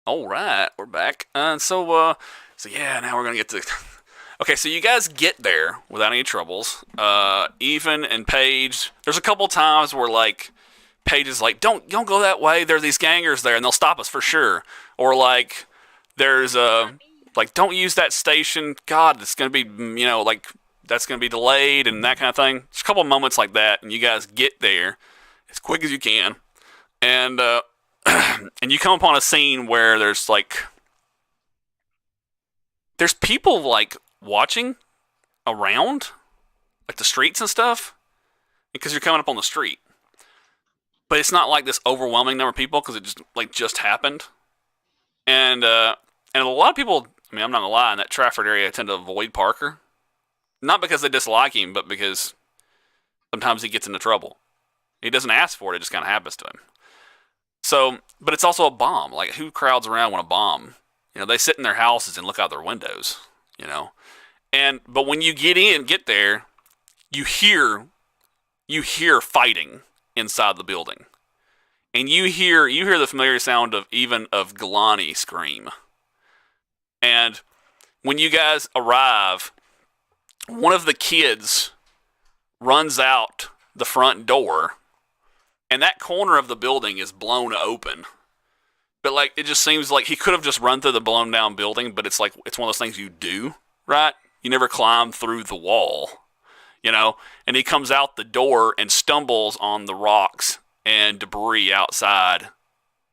All right, we're back. So yeah, now we're gonna get to. Okay, so you guys get there without any troubles. Even and Paige, there's a couple times where like Paige is like, "Don't go that way. There are these gangers there, and they'll stop us for sure." Or like, there's a like, "Don't use that station. God, it's gonna be like that's gonna be delayed and that kind of thing." There's a couple moments like that, and you guys get there as quick as you can, and and you come upon a scene where there's people like watching around like the streets and stuff because you're coming up on the street, but it's not like this overwhelming number of people because it just happened, and a lot of people. I mean, I'm not gonna lie, in that Trafford area, tend to avoid Parker, not because they dislike him, but because sometimes he gets into trouble. He doesn't ask for it; it just kind of happens to him. So, but it's also a bomb. Like, who crowds around when a bomb? They sit in their houses and look out their windows. You know, but when you get there, you hear fighting inside the building, and you hear the familiar sound of Galani scream. And when you guys arrive, one of the kids runs out the front door, and that corner of the building is blown open. But like, it just seems like he could have just run through the blown down building, but it's like it's one of those things you do, right? You never climb through the wall, And he comes out the door and stumbles on the rocks and debris outside,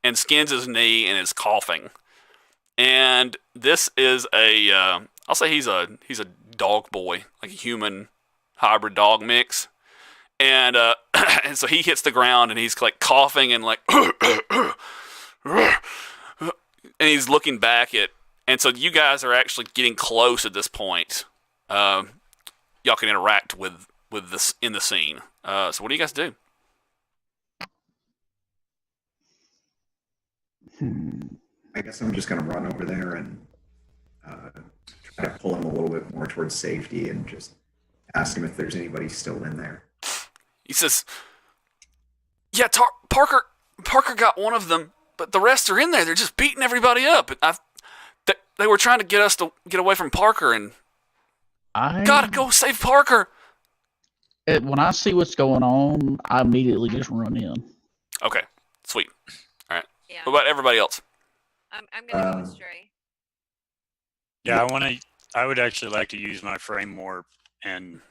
and skins his knee and is coughing. And this is I'll say he's a dog boy, like a human hybrid dog mix. And and so he hits the ground and he's like coughing and like and he's looking back at, and so you guys are actually getting close at this point. Y'all can interact with this in the scene. So what do you guys do? I guess I'm just going to run over there and uh, try to pull him a little bit more towards safety and just ask him if there's anybody still in there. He says, "Yeah, Parker got one of them, but the rest are in there. They're just beating everybody up. They were trying to get us to get away from Parker, and I gotta go save Parker." when I see what's going on, I immediately just run in. Okay, sweet. All right. Yeah. What about everybody else? I'm gonna go astray. Yeah, I would actually like to use my frame warp and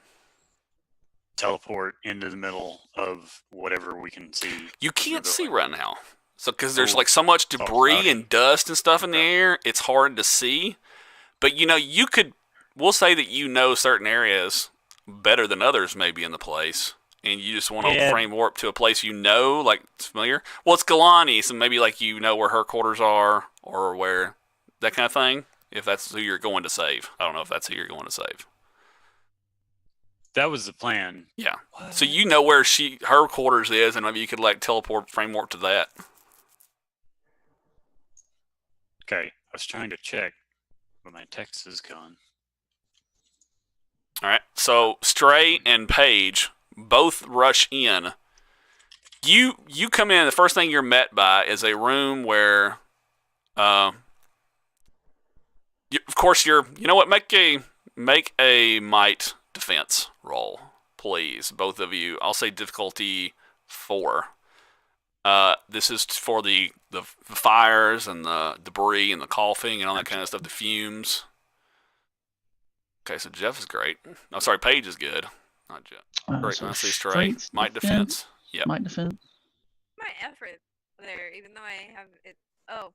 teleport into the middle of whatever we can see. You can't see right now, so because there's like so much debris and dust and stuff in the air, it's hard to see. But you could. We'll say that certain areas better than others, maybe in the place, and you just want to frame warp to a place like it's familiar. Well, it's Galani, so maybe like where her quarters are or where that kind of thing. If that's who you're going to save, I don't know if that's who you're going to save. That was the plan. Yeah. What? So where her quarters is, and maybe you could like teleport frame warp to that. Okay, I was trying to check, but my text is gone. All right. So Stray and Paige both rush in. You come in. The first thing you're met by is a room where, of course, you know what? Make a might defense roll, please, both of you. I'll say difficulty 4. This is for the fires and the debris and the coughing and all that kind of stuff, the fumes. Okay, so Jeff is great. I'm sorry, Paige is good. Not Jeff. Great, So nicely straight. Might defense. Yeah. Might defense. My effort there, even though I have it. Oh,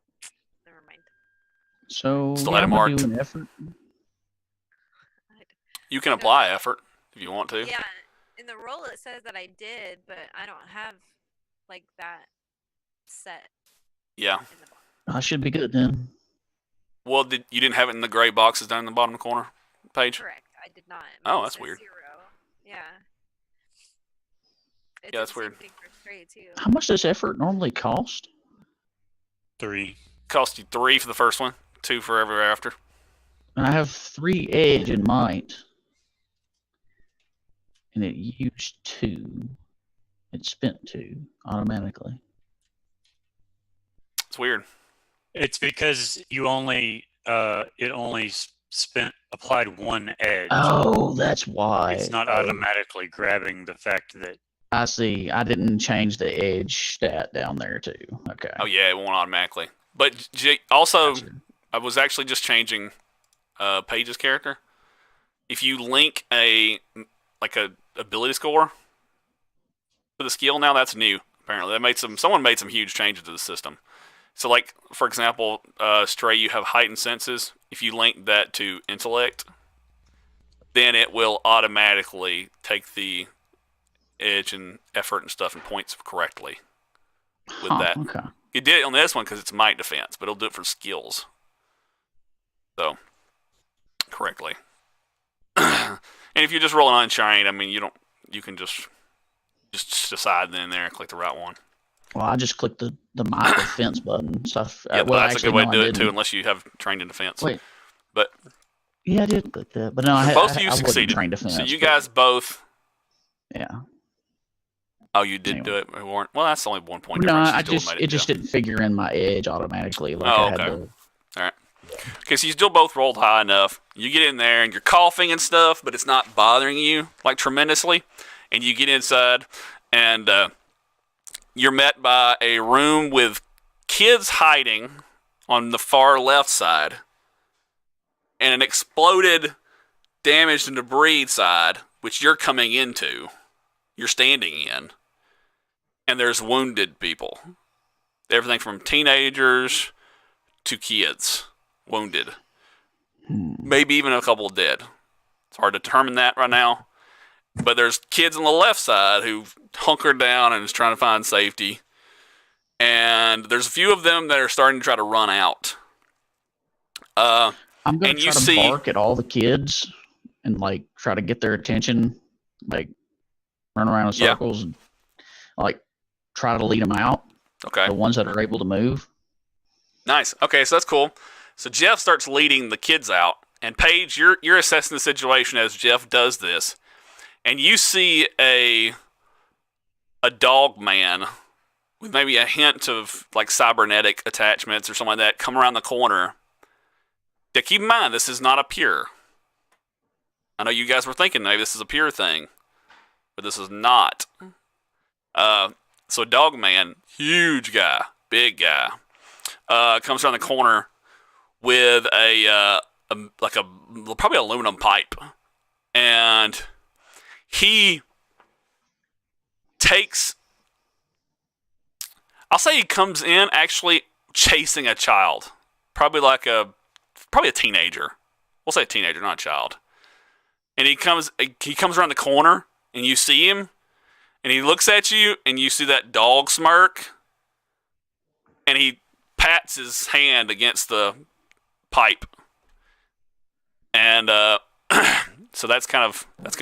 never mind. So Still had it marked. do an effort. You can apply effort if you want to. Yeah, in the roll it says that I did, but I don't have like that set. Yeah. I should be good then. Well, you didn't have it in the gray boxes down in the bottom corner, Paige? Correct, I did not. Oh, that's weird. 0. Yeah. It's Yeah, that's weird. How much does effort normally cost? 3. Cost you 3 for the first one, 2 for every after. I have 3 edge and might. And it used 2. It spent 2 automatically. It's weird. It's because you only it only applied one edge. Oh, that's why. It's not automatically grabbing the fact that. I see. I didn't change the edge stat down there too. Okay. Oh yeah, it won't automatically. But also, Gotcha. I was actually just changing Paige's character. If you link a ability score to the skill now, that's new. Apparently, someone made some huge changes to the system. So, like for example, Stray, you have heightened senses. If you link that to intellect, then it will automatically take the edge and effort and stuff and points correctly with that. Okay. It did it on this one because it's might defense, but it'll do it for skills. So, correctly. And if you're just rolling unchained, I mean, you can just decide then there and click the right one. Well, I just clicked the my defense button. So Yeah, but that's a good way to do it too, unless you have trained in defense. Wait. But yeah, I did click that, but no, both of you I wasn't succeeded. trained defense. So you guys both. Yeah. Oh, you did Anyway. do it, Warren. Well, that's only 1 point No, difference. it just didn't figure in my edge automatically. Like Oh, I had okay. to, All right. Okay, so you still both rolled high enough. You get in there and you're coughing and stuff, but it's not bothering you like tremendously. And you get inside, and you're met by a room with kids hiding on the far left side, and an exploded, damaged, and debris side, which you're coming into. You're standing in, and there's wounded people. Everything from teenagers to kids wounded. Maybe even a couple dead. It's hard to determine that right now. But there's kids on the left side who hunkered down and is trying to find safety. And there's a few of them that are starting to try to run out. I'm gonna and you try to see- bark at all the kids and like try to get their attention, like run around in Yeah. circles and like try to lead them out. Okay. The ones that are able to move. Nice. Okay, so that's cool. So Jeff starts leading the kids out, and Paige, you're assessing the situation as Jeff does this, and you see a dog man with maybe a hint of like cybernetic attachments or something like that come around the corner. Now keep in mind, this is not a pure. I know you guys were thinking maybe this is a pure thing, but this is not. So dog man, huge guy, big guy. Comes around the corner with a probably aluminum pipe, and he takes. I'll say he comes in actually chasing a child, probably a teenager. We'll say a teenager, not a child. And he comes around the corner, and you see him, and he looks at you, and you see that dog smirk, and he pats his hand against the pipe, and so that's gonna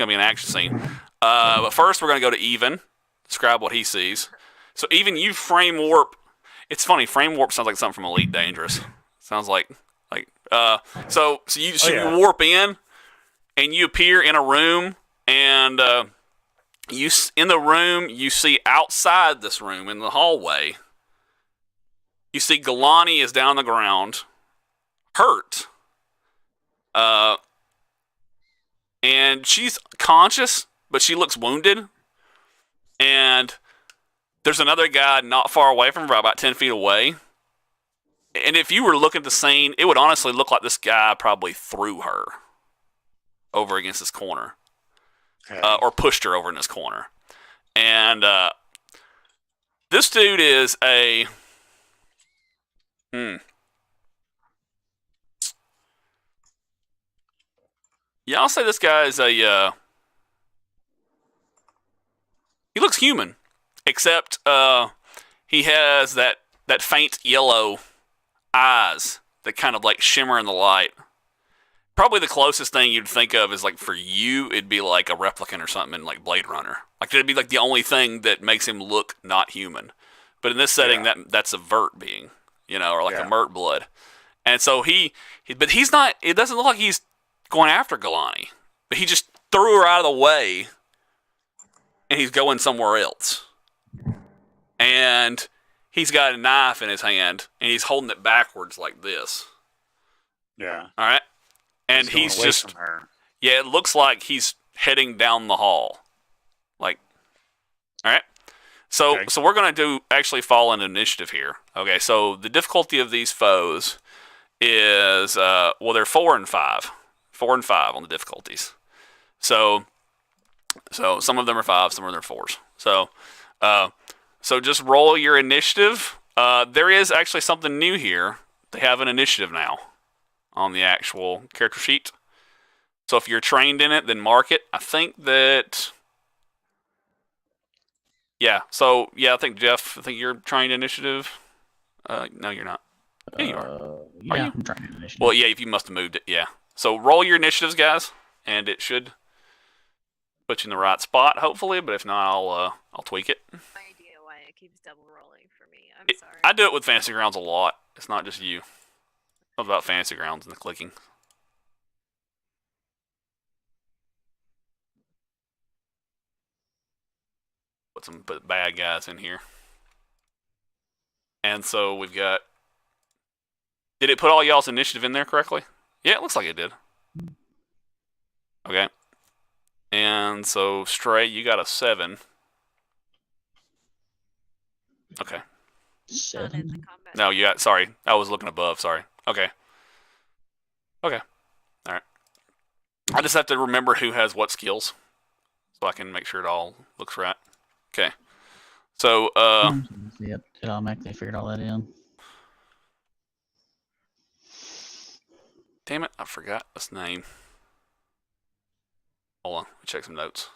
be an action scene. But first, we're gonna go to Even. Describe what he sees. So Even, you frame warp. It's funny. Frame warp sounds like something from Elite Dangerous. Sounds like so you warp in, and you appear in a room, and in the room you see outside this room in the hallway. You see Galani is down on the ground, hurt. And she's conscious, but she looks wounded. And there's another guy not far away from her, about 10 feet away. And if you were looking at the scene, it would honestly look like this guy probably threw her over against this corner. Okay. Or pushed her over in this corner. And this dude is a... Yeah, I'll say this guy is a... he looks human. Except he has that faint yellow eyes that kind of like shimmer in the light. Probably the closest thing you'd think of is like for you, it'd be like a replicant or something in like Blade Runner. Like it'd be like the only thing that makes him look not human. But in this setting, that's a Vurt being, or like a Mert blood. And so but he's not. It doesn't look like he's going after Galani, but he just threw her out of the way, and he's going somewhere else. And he's got a knife in his hand and he's holding it backwards like this. Yeah. All right, and going he's away just from her. yeah. It looks like he's heading down the hall. Like, all right. So Okay. so we're gonna do actually fall into initiative here. Okay. So the difficulty of these foes is well, they're 4 and 5, 4 and 5 on the difficulties. So some of them are 5, some of them are 4s. So just roll your initiative. There is actually something new here. They have an initiative now on the actual character sheet. So if you're trained in it, then mark it. I think that. Yeah. So yeah, I think Jeff. I think you're trained initiative. No, you're not. Yeah, you are. Yeah, Are you? I'm trying to initiative. Well, yeah, if you must have moved it. Yeah. So roll your initiatives, guys, and it should put you in the right spot, hopefully. But if not, I'll tweak it. No idea why it keeps double rolling for me. I'm sorry. I do it with Fantasy Grounds a lot. It's not just you. It's about Fantasy Grounds and the clicking. Put bad guys in here. And so we've got. Did it put all y'all's initiative in there correctly? Yeah, it looks like it did. Okay. And so Stray, you got a 7. Okay. Not in the 7. combat. No, you got. Sorry, I was looking above. Sorry. Okay. Okay. All right. I just have to remember who has what skills, so I can make sure it all looks right. Okay. So, Yep, it automatically figured all that in. damn it, I forgot his name. Hold on, let me check some notes.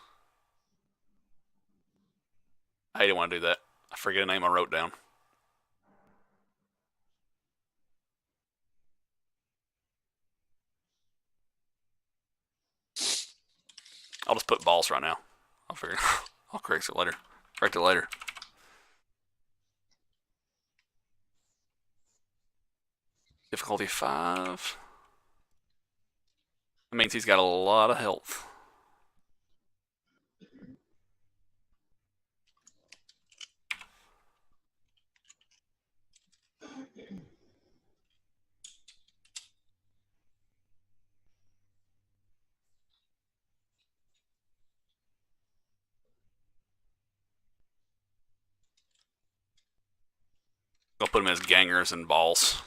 I didn't want to do that. I forget a name I wrote down. I'll just put boss right now. I'll figure. I'll correct it later. Correct it later. Difficulty 5. That means he's got a lot of health. I'll put him as gangers and balls.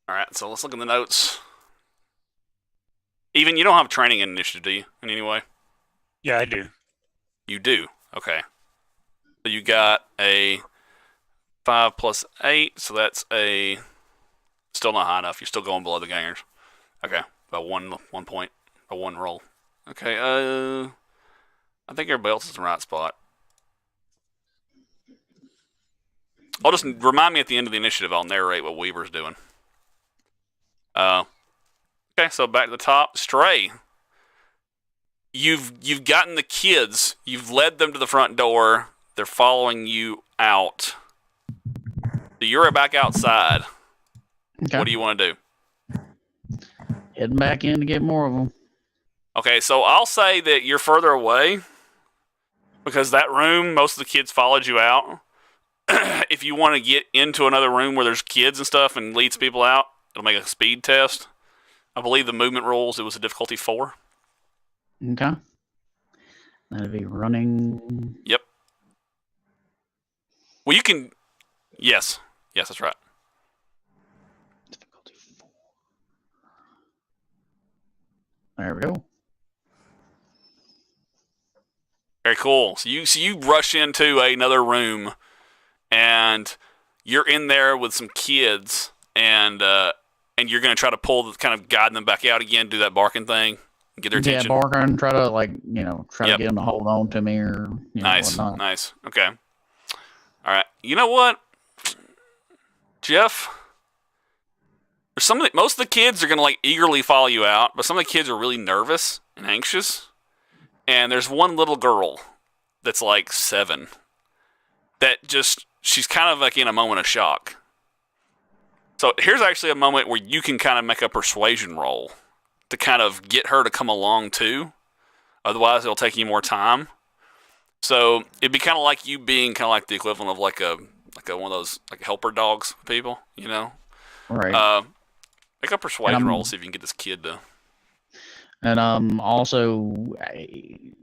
All right, so let's look in the notes. Even you don't have training in initiative, do you? In any way? Yeah, I do. You do. Okay. So you got a 5 plus 8, so that's a still not high enough. You're still going below the gangers. Okay, by one point, by one roll. Okay. I think everybody else is in the right spot. I'll just remind me at the end of the initiative. I'll narrate what Weaver's doing. Okay, so back to the top. Stray. You've gotten the kids. You've led them to the front door. They're following you out. So you're back outside. Okay. What do you want to do? Heading back in to get more of them. Okay, so I'll say that you're further away because that room, most of the kids followed you out. If you want to get into another room where there's kids and stuff and leads people out, it'll make a speed test. I believe the movement rules, it was a difficulty 4. Okay. That'd be running. Yep. Well, you can. Yes. Yes, that's right. Difficulty 4. There we go. Very cool. So you rush into another room, and you're in there with some kids, and you're gonna try to kind of guide them back out again, do that barking thing, get their attention. Yeah, barking, try to try Yep. to get them to hold on to me or Nice, whatnot. nice. Okay. All right. You know what, Jeff? most of the kids are gonna like eagerly follow you out, but some of the kids are really nervous and anxious. And there's one little girl that's like 7 that she's kind of like in a moment of shock. So here's actually a moment where you can kind of make a persuasion roll to kind of get her to come along too. Otherwise, it'll take you more time. So it'd be kind of like you being kind of like the equivalent of like a one of those like helper dogs people, you know? Right. Make a persuasion roll, see if you can get this kid to. And also,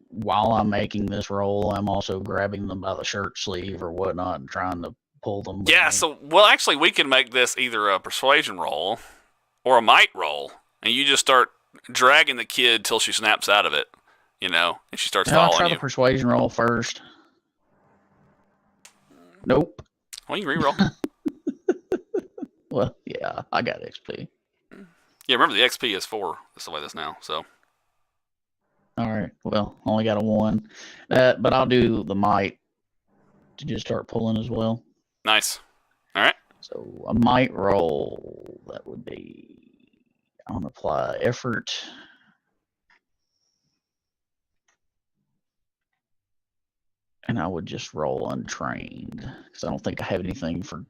while I'm making this roll, I'm also grabbing them by the shirt sleeve or whatnot and trying to pull them. Yeah, so, well, actually, we can make this either a persuasion roll or a might roll, and you just start dragging the kid till she snaps out of it, you know, and she starts following I'll try you. the persuasion roll first. Nope. Well, you can reroll. Well, yeah, I got XP. Yeah, remember the XP is 4. That's the way this now, so. All right. Well, only got a 1. But I'll do the might to just start pulling as well. Nice. All right. So a might roll, that would be, I'm going to apply effort. And I would just roll untrained because I don't think I have anything for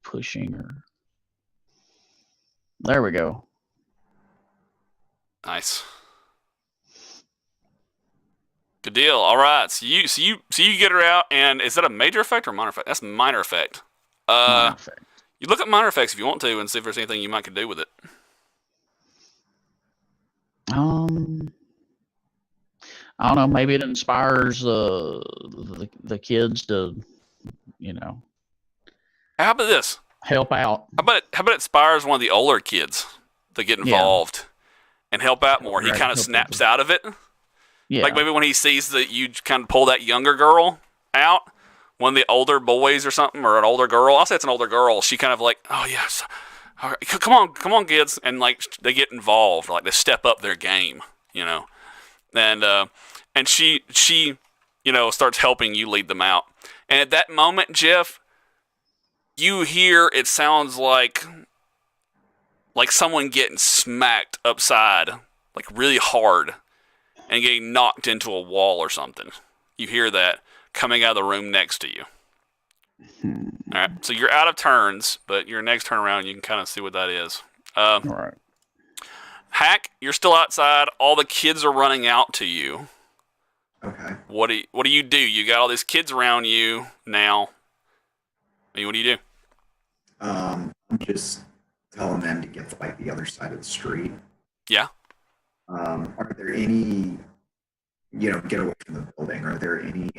pushing or. There we go. Nice. Good deal. All right. So you get her out, and is that a major effect or minor effect? That's minor effect. Minor effect. You look at minor effects if you want to, and see if there's anything you might could do with it. I don't know. Maybe it inspires the kids to, you know. How about this? Help out. How about it inspires one of the older kids to get involved and help out more? He kind of snaps out of it. Yeah. Like maybe when he sees that you kind of pull that younger girl out, one of the older boys or something, or an older girl. I'll say it's an older girl. She kind of like, oh yes, all right, come on, kids, and like they get involved, like they step up their game, you know, and she you know starts helping you lead them out, and at that moment, Jeff, you hear it sounds like someone getting smacked upside, like really hard, and getting knocked into a wall or something. You hear that coming out of the room next to you. All right, so you're out of turns, but your next turn around, you can kind of see what that is. All right. Hack, you're still outside. All the kids are running out to you. Okay. What do you do? You got all these kids around you now. I mean, what do you do? I'm just telling them to get to like the other side of the street. Yeah. Are there any, get away from the building? Are there any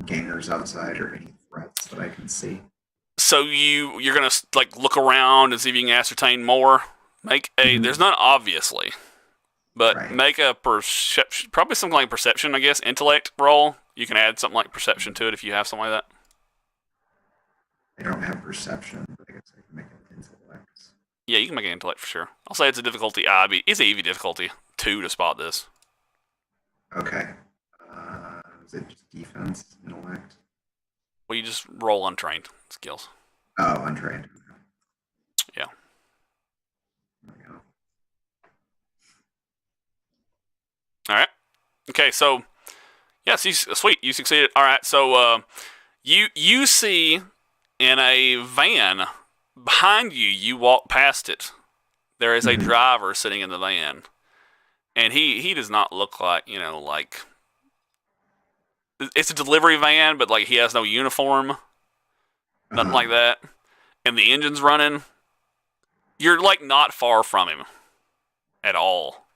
gangers outside or any threats that I can see? So you're gonna like look around and see if you can ascertain more. Make a there's none obviously, but make a perception, probably something like perception, I guess, intellect roll. You can add something like perception to it if you have something like that. I don't have perception, but I guess I can make an intellect. Yeah, you can make an intellect for sure. I'll say it's a difficulty IB. It's an EV difficulty 2 to spot this. Okay. Is it just defense, intellect? Well, you just roll untrained skills. Oh, untrained. Yeah. There we go. All right. Okay, so yes, sweet. You succeeded. All right, so you see in a van behind you. You walk past it. There is a driver sitting in the van, and he does not look like like it's a delivery van, but like he has no uniform, nothing like that, and the engine's running. You're like not far from him at all.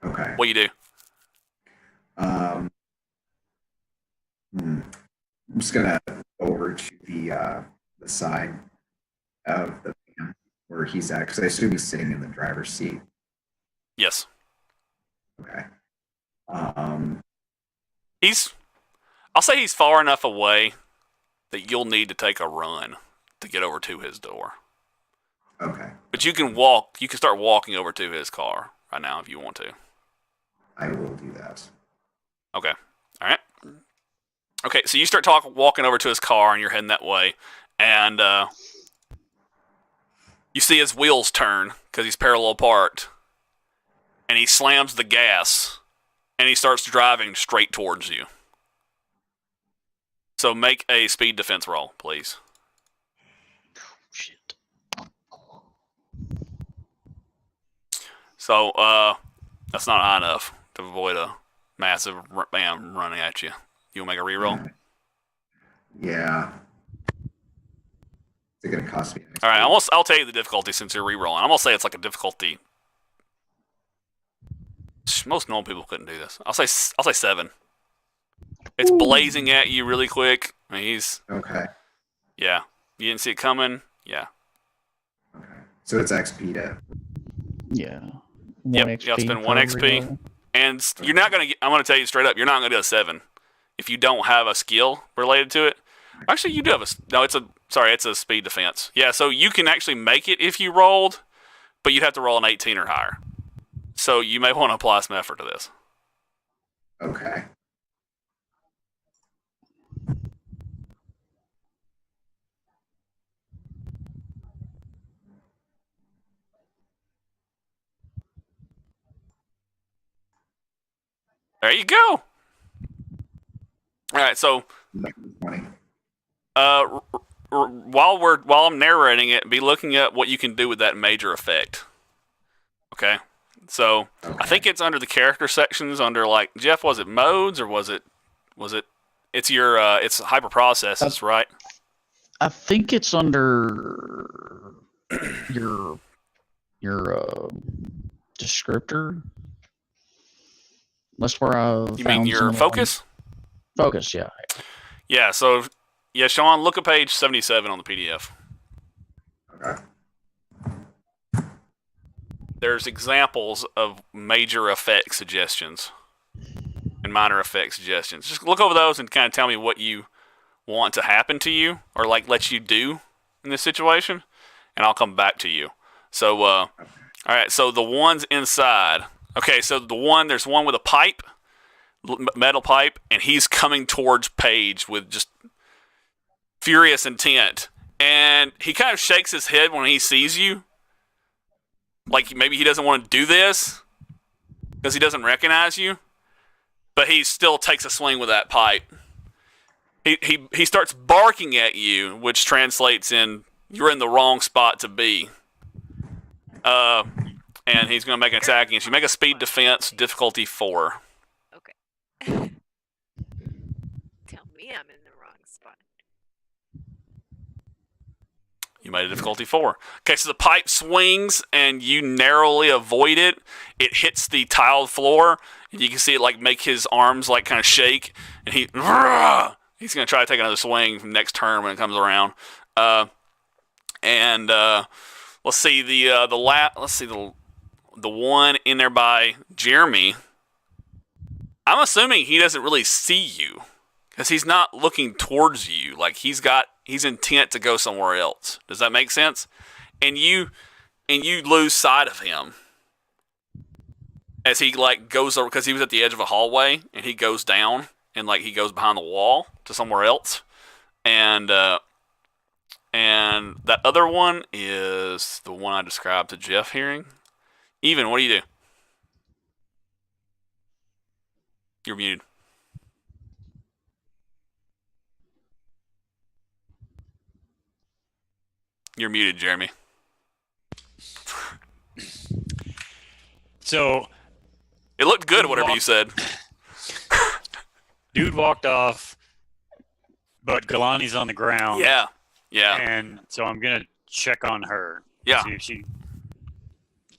Okay. What do you do? I'm just gonna go over to the side of the van where he's at, because I assume he's sitting in the driver's seat. Yes. Okay. I'll say he's far enough away that you'll need to take a run to get over to his door. Okay. But you can walk. You can start walking over to his car right now if you want to. I will do that. Okay. All right. Okay, so you start walking over to his car, and you're heading that way, and You see his wheels turn because he's parallel parked, and he slams the gas, and he starts driving straight towards you. So make a speed defense roll, please. Shit. So that's not high enough to avoid a massive bam running at you. You want to make a reroll? Yeah. Is it going to cost me? All right, I'll tell you the difficulty since you're rerolling. I'm gonna say it's like a difficulty. Most normal people couldn't do this. I'll say 7. It's blazing at you really quick. I mean, Okay. yeah. You didn't see it coming. Yeah. Okay. So it's XP to. Yeah. Yep. You got to spend 1 XP, and you're not gonna. I'm gonna tell you straight up, you're not gonna do a 7 if you don't have a skill related to it. Actually, you do have a. No, it's a speed defense. Yeah, so you can actually make it if you rolled, but you'd have to roll an 18 or higher. So you may want to apply some effort to this. Okay. There you go. All right, so 20. while I'm narrating it, be looking at what you can do with that major effect. Okay, so I think it's under the character sections under like Jeff. Was it modes or was it? It's your it's hyper processes, right? I think it's under your descriptor. That's where I. You mean your focus? Focus, yeah. Yeah. So yeah, Sean, look at page 77 on the PDF. Okay. There's examples of major effect suggestions and minor effect suggestions. Just look over those and kind of tell me what you want to happen to you or like let you do in this situation, and I'll come back to you. So, all right. So the ones inside. Okay. So there's one with a pipe, metal pipe, and he's coming towards Paige with just furious intent, and he kind of shakes his head when he sees you. Like maybe he doesn't want to do this because he doesn't recognize you, but he still takes a swing with that pipe. He starts barking at you, which translates in you're in the wrong spot to be. And he's going to make an attack against you. Make a speed defense, difficulty 4. Okay. Tell me I'm in the wrong spot. You made a difficulty 4. Okay, so the pipe swings and you narrowly avoid it. It hits the tiled floor, and you can see it like make his arms like kind of shake, and he's going to try to take another swing from next turn when it comes around. Let's see the one in there by Jeremy. I'm assuming he doesn't really see you because he's not looking towards you. Like he's intent to go somewhere else. Does that make sense? And you lose sight of him as he like goes over because he was at the edge of a hallway and he goes down and like he goes behind the wall to somewhere else. And that other one is the one I described to Jeff hearing. Even, what do you do? You're muted. You're muted, Jeremy. So it looked good, whatever you said. Dude walked off, but Galani's on the ground. Yeah. And so I'm gonna check on her. Yeah. See if she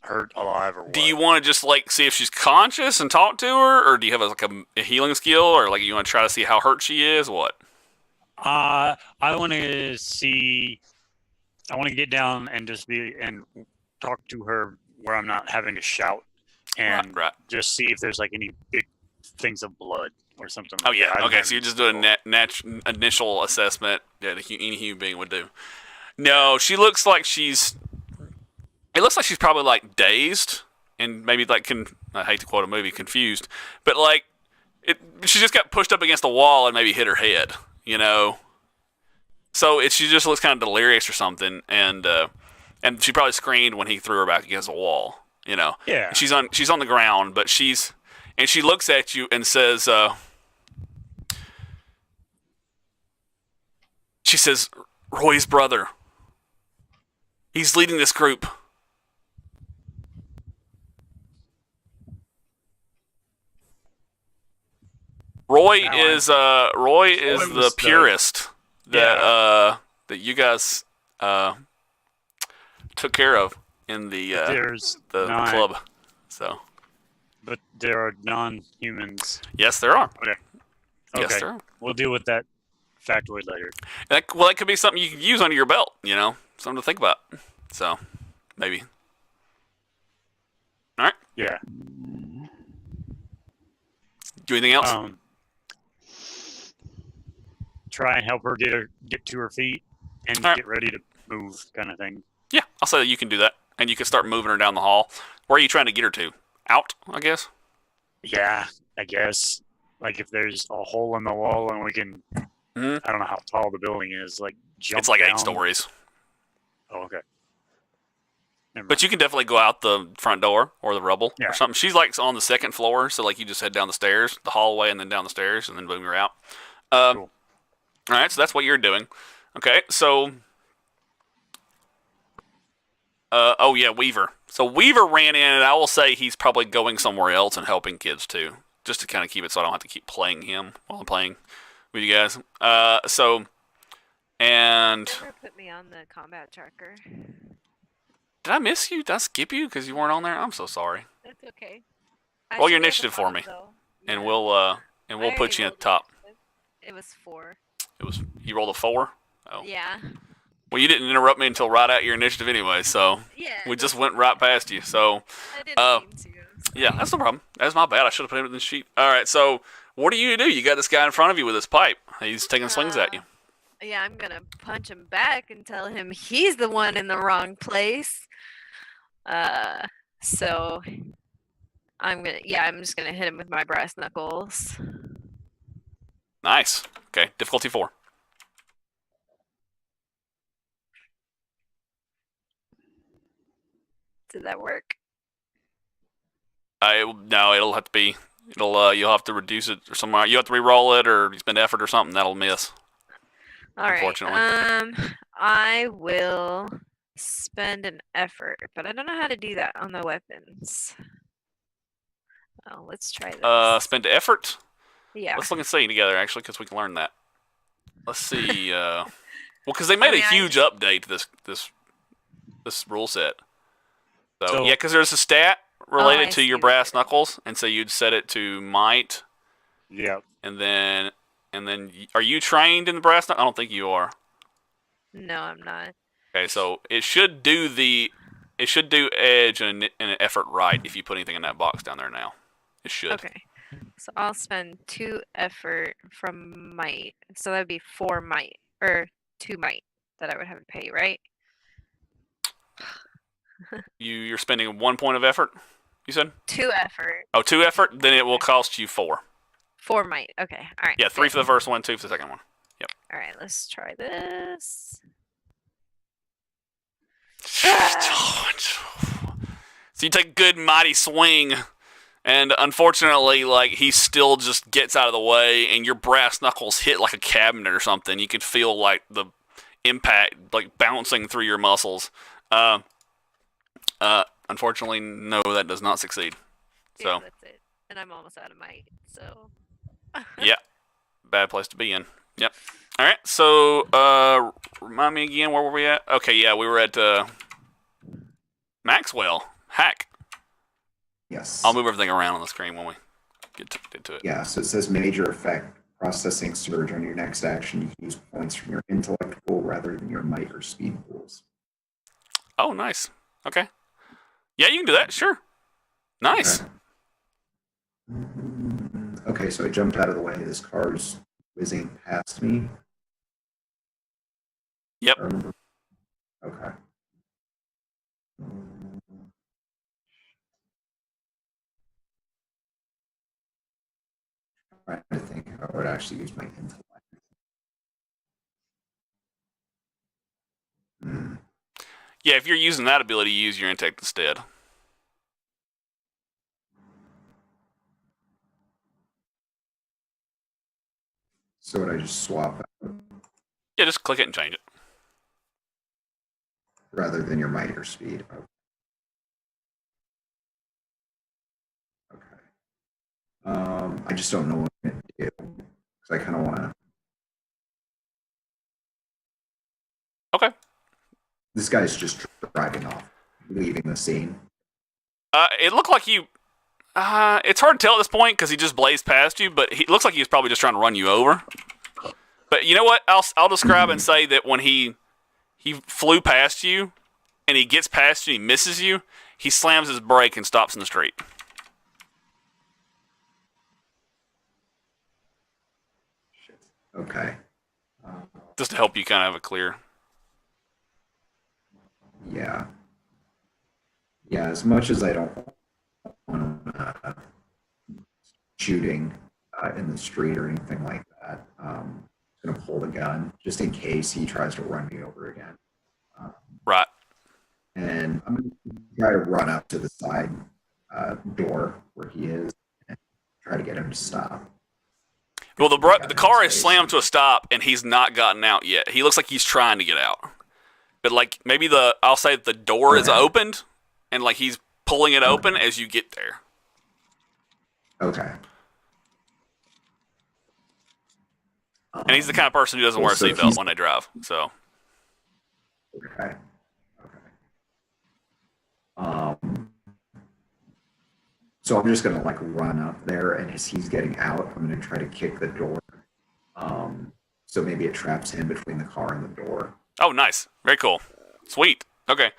hurt, alive, or what. Do you want to just like see if she's conscious and talk to her, or do you have like a healing skill, or like you want to try to see how hurt she is? What? I want to see. I want to get down and just and talk to her where I'm not having to shout, and right. just see if there's like any big things of blood or something. Oh yeah. Okay. So you're just doing a initial assessment that any human being would do. No, she looks like she's. It looks like she's probably like dazed and maybe like I hate to quote a movie, confused, but like she just got pushed up against a wall and maybe hit her head, you know. So she just looks kind of delirious or something, and And she probably screamed when he threw her back against the wall. You know. Yeah. And she's on the ground, but she looks at you and says, she says, Roy's brother. He's leading this group. Roy is the was purist that you guys took care of in the There's the club. So But there are non-humans. yes, there are. Okay. Yes, there are. We'll deal with that factoid later. That could be something you can use under your belt. You know, something to think about. So maybe. All right. Yeah. Do anything else? Try and help her get to her feet and All right. get ready to move, kind of thing. Yeah, I'll say that you can do that, and you can start moving her down the hall. Where are you trying to get her to? Out, I guess. Yeah, I guess. Like if there's a hole in the wall and we can, Mhm. I don't know how tall the building is, like jump It's like down. 8 stories. Oh, okay. Never But you can definitely go out the front door or the rubble Yeah. or something. She's like on the second floor, so like you just head down the stairs, the hallway, and then down the stairs, and then boom, you're out. Cool. All right, so that's what you're doing. Okay, so oh yeah, Weaver. So Weaver ran in, and I will say he's probably going somewhere else and helping kids too, just to kind of keep it so I don't have to keep playing him while I'm playing with you guys. And Never put me on the combat tracker. did I miss you? Did I skip you because you weren't on there? I'm so sorry. That's okay. Roll your should be at the initiative for bottom, me. though. And Yeah. we'll I put already you at rolled the top. initiative. It was 4. It was you rolled a 4. Oh. Yeah. Well, you didn't interrupt me until right at your initiative anyway, so Yeah. we just went right past you. So I didn't mean to. yeah, that's no problem. That's my bad. I should have put it in the sheet. All right, so what do? You got this guy in front of you with his pipe. He's taking swings at you. Yeah, I'm gonna punch him back and tell him he's the one in the wrong place. So I'm just gonna hit him with my brass knuckles. Nice. Okay, difficulty 4. Did that work? No, it'll have to be. You'll have to reduce it or somewhere. You have to re-roll it or spend effort or something. That'll miss. All right. Unfortunately. I will spend an effort, but I don't know how to do that on the weapons. Oh, let's try this. Spend effort. Yeah. Let's look and see together actually, because we can learn that. Let's see. Well, because they made a huge update to this rule set. So yeah, because there's a stat related to your brass knuckles, and so you'd set it to might. Yeah. And then, are you trained in the brass knuckle? I don't think you are. No, I'm not. Okay, so it should do edge and an effort right if you put anything in that box down there now. It should. Okay. So I'll spend 2 effort from might. So that'd be 4 might or 2 might that I would have to pay, right? You're spending 1 point of effort. You said 2 effort. Oh, 2 effort. Then it will cost you 4. 4 might. Okay. All right. Yeah, 3 for the first one, 2 for the second one. Yep. All right. Let's try this. So you take a good mighty swing, and unfortunately, like he still just gets out of the way, and your brass knuckles hit like a cabinet or something. You could feel like the impact like bouncing through your muscles. Unfortunately, no, that does not succeed. So Yeah, that's it. And I'm almost out of might. So. yeah, bad place to be in. Yep. All right. So remind me again, where were we at? Okay, yeah, we were at Maxwell. Hack. Yes. I'll move everything around on the screen when we get to it. Yeah, so it says major effect, processing surge. On your next action, you can use points from your intellect pool rather than your might or speed pools. Oh, nice. Okay. Yeah, you can do that. Sure. Nice. Okay, so I jumped out of the way. This car's whizzing past me. Yep. Okay. I'm trying to think how I would actually use my intellect. Yeah, if you're using that ability, use your intellect instead. So would I just swap Yeah, just click it and change it. rather than your might or speed? Okay. I just don't know what to do because I kind of want to. Okay. This guy's just driving off, leaving the scene. It looked like you. It's hard to tell at this point because he just blazed past you, but it looks like he was probably just trying to run you over. But you know what? I'll describe and say that when he flew past you, and he gets past you, he misses you, he slams his brake and stops in the street. Okay. Just to help you kind of have a clear. Yeah. Yeah. As much as I don't want shooting in the street or anything like that, I'm gonna pull the gun just in case he tries to run me over again. Right. And I'm gonna try to run up to the side door where he is and try to get him to stop. Well, the car is slammed to a stop, and he's not gotten out yet. He looks like he's trying to get out. But like maybe I'll say the door is opened, and like he's pulling it open as you get there. Okay. And he's the kind of person who doesn't wear a seatbelt when they drive. So. Okay. Okay. So I'm just gonna like run up there, and as he's getting out, I'm gonna try to kick the door. So maybe it traps him between the car and the door. Oh, nice. Very cool. Sweet. Okay.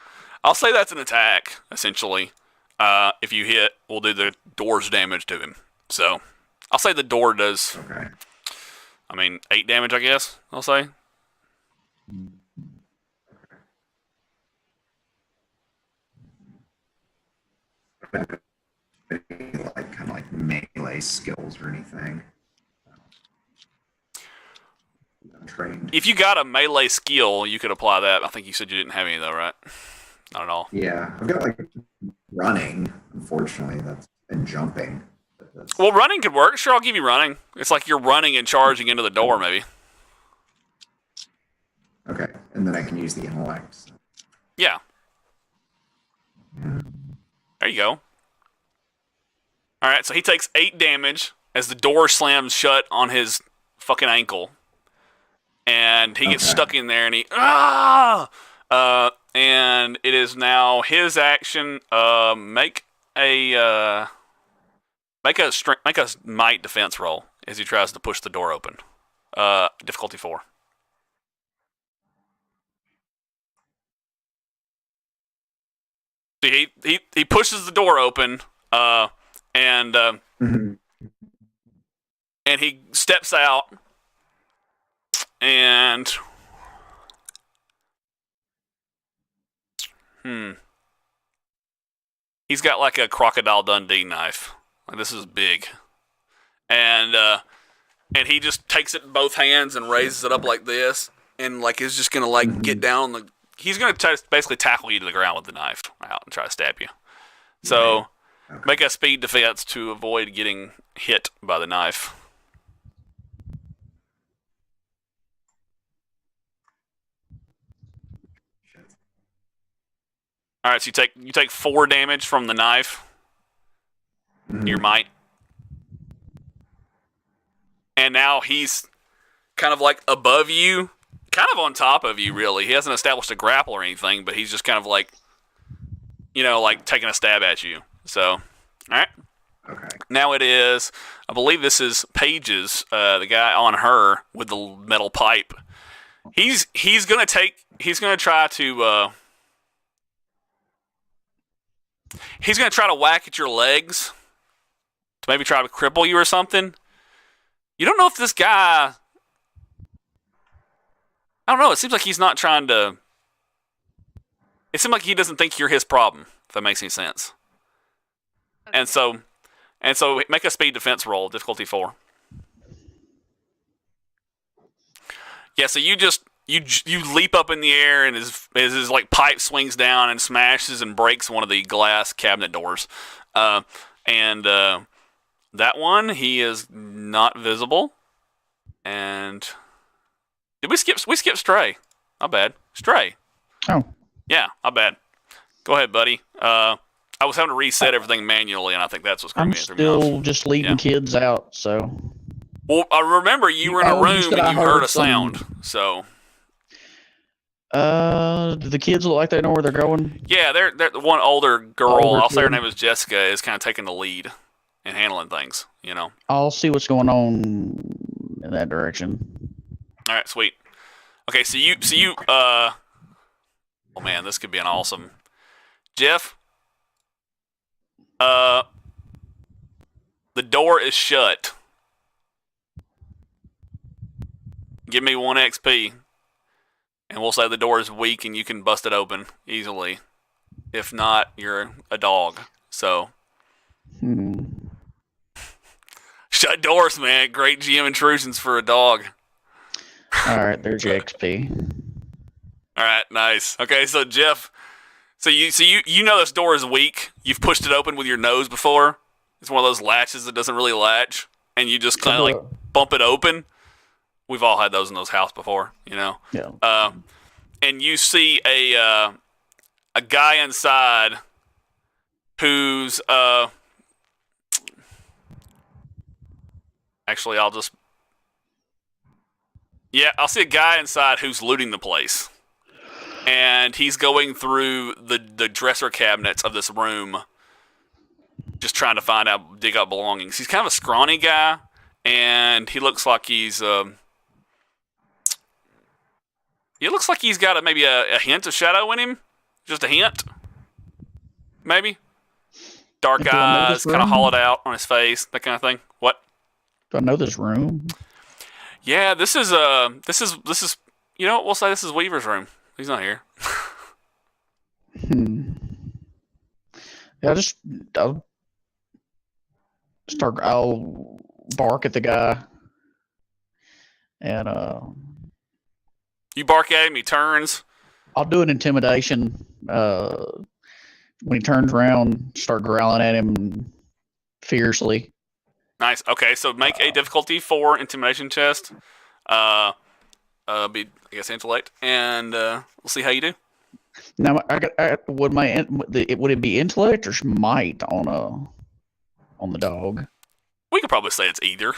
I'll say that's an attack, essentially. If you hit, we'll do the door's damage to him. So, I'll say the door does, Okay. 8 damage, I guess, I'll say. Like kind of like melee skills or anything. I'm trained. If you got a melee skill, you could apply that. I think you said you didn't have any, though, right? Not at all. Yeah, I've got like running, unfortunately, and jumping. Well, running could work. Sure, I'll give you running. It's like you're running and charging into the door, maybe. Okay, and then I can use the intellect. So. Yeah. There you go. All right, so he takes 8 damage as the door slams shut on his fucking ankle. And he gets stuck in there, and and it is now his action. Make a might defense roll as he tries to push the door open. Difficulty 4. See, he pushes the door open, and he steps out. And he's got like a Crocodile Dundee knife. Like, this is big, and he just takes it in both hands and raises it up like this, and like is just gonna like get down he's gonna basically tackle you to the ground with the knife out and try to stab you. So make a speed defense to avoid getting hit by the knife. All right, so you take 4 damage from the knife. Your might. And now he's kind of like above you, kind of on top of you, really. He hasn't established a grapple or anything, but he's just kind of like, like taking a stab at you. So, all right. Okay. Now it is, I believe this is Paige's, the guy on her with the metal pipe. He's gonna try to. He's going to try to whack at your legs to maybe try to cripple you or something. You don't know if this guy... I don't know. It seems like he's not trying to... It seems like he doesn't think you're his problem, if that makes any sense. Okay. And so make a speed defense roll, difficulty 4. Yeah, so you just you leap up in the air, and his like pipe swings down and smashes and breaks one of the glass cabinet doors. And that one, he is not visible. And did we skip Stray? My bad. Stray. Oh. Yeah, my bad. Go ahead, buddy. I was having to reset everything manually, and I think that's what's I'm me off. still just leaving kids out, so. Well, I remember you were in a room and you heard a sound, so. Do the kids look like they know where they're going? Yeah, they're the one older girl. I'll say her name is Jessica. Is kind of taking the lead and handling things. You know. I'll see what's going on in that direction. All right, sweet. Okay, so you. Oh man, this could be an awesome. Jeff. The door is shut. Give me 1 XP. And we'll say the door is weak and you can bust it open easily. If not, you're a dog. So. Shut doors, man. Great GM intrusions for a dog. Alright, there's your XP. Alright, nice. Okay, so Jeff. So you know this door is weak. You've pushed it open with your nose before. It's one of those latches that doesn't really latch. And you just kind of like bump it open. We've all had those in those houses before, you know. Yeah. And you see a guy inside who's actually I'll see a guy inside who's looting the place. And he's going through the dresser cabinets of this room, just trying to dig up belongings. He's kind of a scrawny guy, and he looks like he's got maybe a hint of shadow in him. Just a hint. Maybe. Dark eyes, kind of hollowed out on his face, that kind of thing. What? Do I know this room? Yeah, this is you know what, we'll say this is Weaver's room. He's not here. Yeah, I'll bark at the guy. And you bark at him, he turns. I'll do an intimidation. When he turns around, start growling at him fiercely. Nice. Okay, so make a difficulty 4 intimidation test. Be I guess intellect, and we'll see how you do. Now, would it be intellect or might on the dog? We could probably say it's either.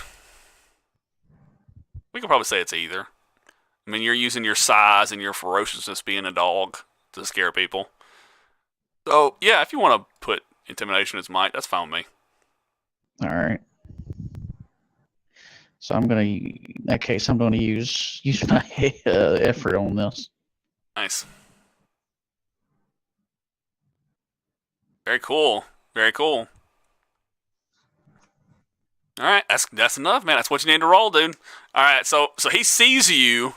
I mean, you're using your size and your ferociousness being a dog to scare people. So, yeah, if you want to put intimidation as might, that's fine with me. All right. So in that case, I'm going to use my effort on this. Nice. Very cool. Very cool. All right, that's enough, man. That's what you need to roll, dude. All right, so he sees you,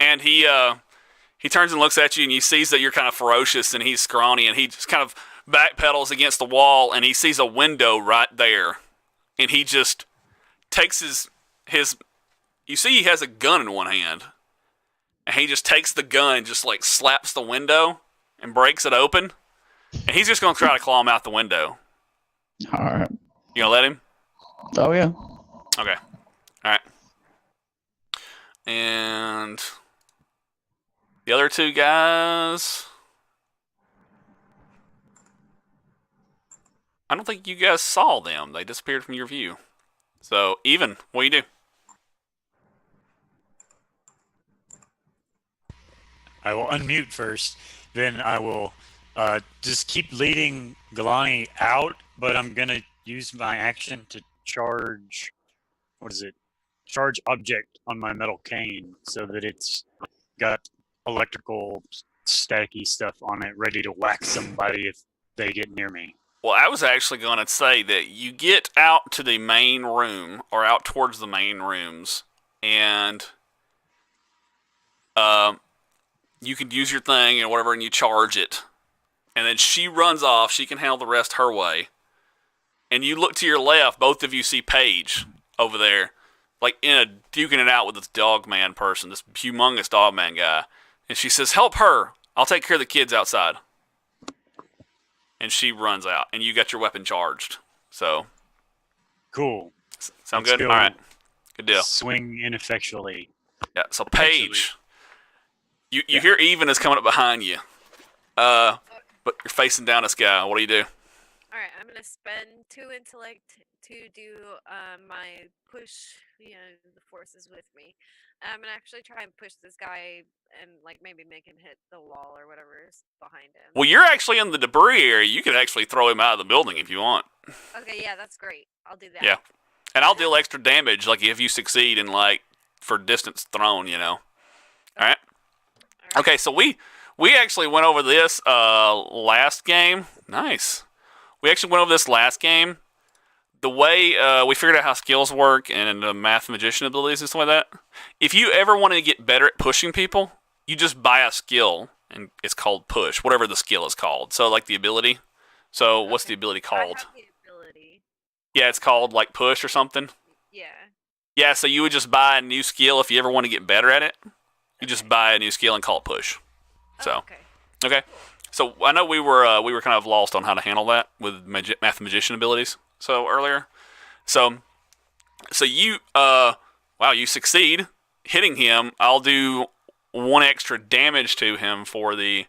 and he turns and looks at you, and he sees that you're kind of ferocious, and he's scrawny, and he just kind of backpedals against the wall, and he sees a window right there, and he just takes his you see he has a gun in one hand, and he just takes the gun and just like slaps the window and breaks it open, and he's just gonna try to claw him out the window. All right. You gonna let him? Oh yeah. Okay. All right. And the other 2 guys, I don't think you guys saw them. They disappeared from your view. So, Even, what do you do? I will unmute first. Then I will just keep leading Galani out, but I'm going to use my action to charge, charge object on my metal cane so that it's got electrical staticky stuff on it ready to whack somebody if they get near me. Well, I was actually going to say that you get out to the main room, or out towards the main rooms, and you can use your thing and whatever, and you charge it. And then she runs off. She can handle the rest her way. And you look to your left. Both of you see Paige over there. like duking it out with this dog man person, this humongous dog man guy, and she says, "Help her! I'll take care of the kids outside." And she runs out, and you got your weapon charged. So, Cool. sound Let's good? go. All right, good deal. Swing ineffectually. Yeah. So Paige, you hear Even is coming up behind you, but you're facing down this guy. What do you do? All right, I'm gonna spend 2 intellect to do my push. The forces with me. I'm gonna actually try and push this guy and like maybe make him hit the wall or whatever is behind him. Well, you're actually in the debris area. You could actually throw him out of the building if you want. Okay, yeah, that's great. I'll do that. Yeah. And I'll deal extra damage, like if you succeed in like for distance thrown, you know. All right. Okay, so we actually went over this last game. Nice. We actually went over this last game. The way we figured out how skills work and math magician abilities and stuff like that. If you ever want to get better at pushing people, you just buy a skill, and it's called push, whatever the skill is called. So like the ability. So what's the ability I called? have the ability. Yeah, it's called like push or something. Yeah. Yeah, so you would just buy a new skill if you ever want to get better at it. You just buy a new skill and call it push. So Oh, okay. okay. So I know we were kind of lost on how to handle that with math magician abilities. So earlier, so you wow, you succeed hitting him. I'll do 1 extra damage to him for the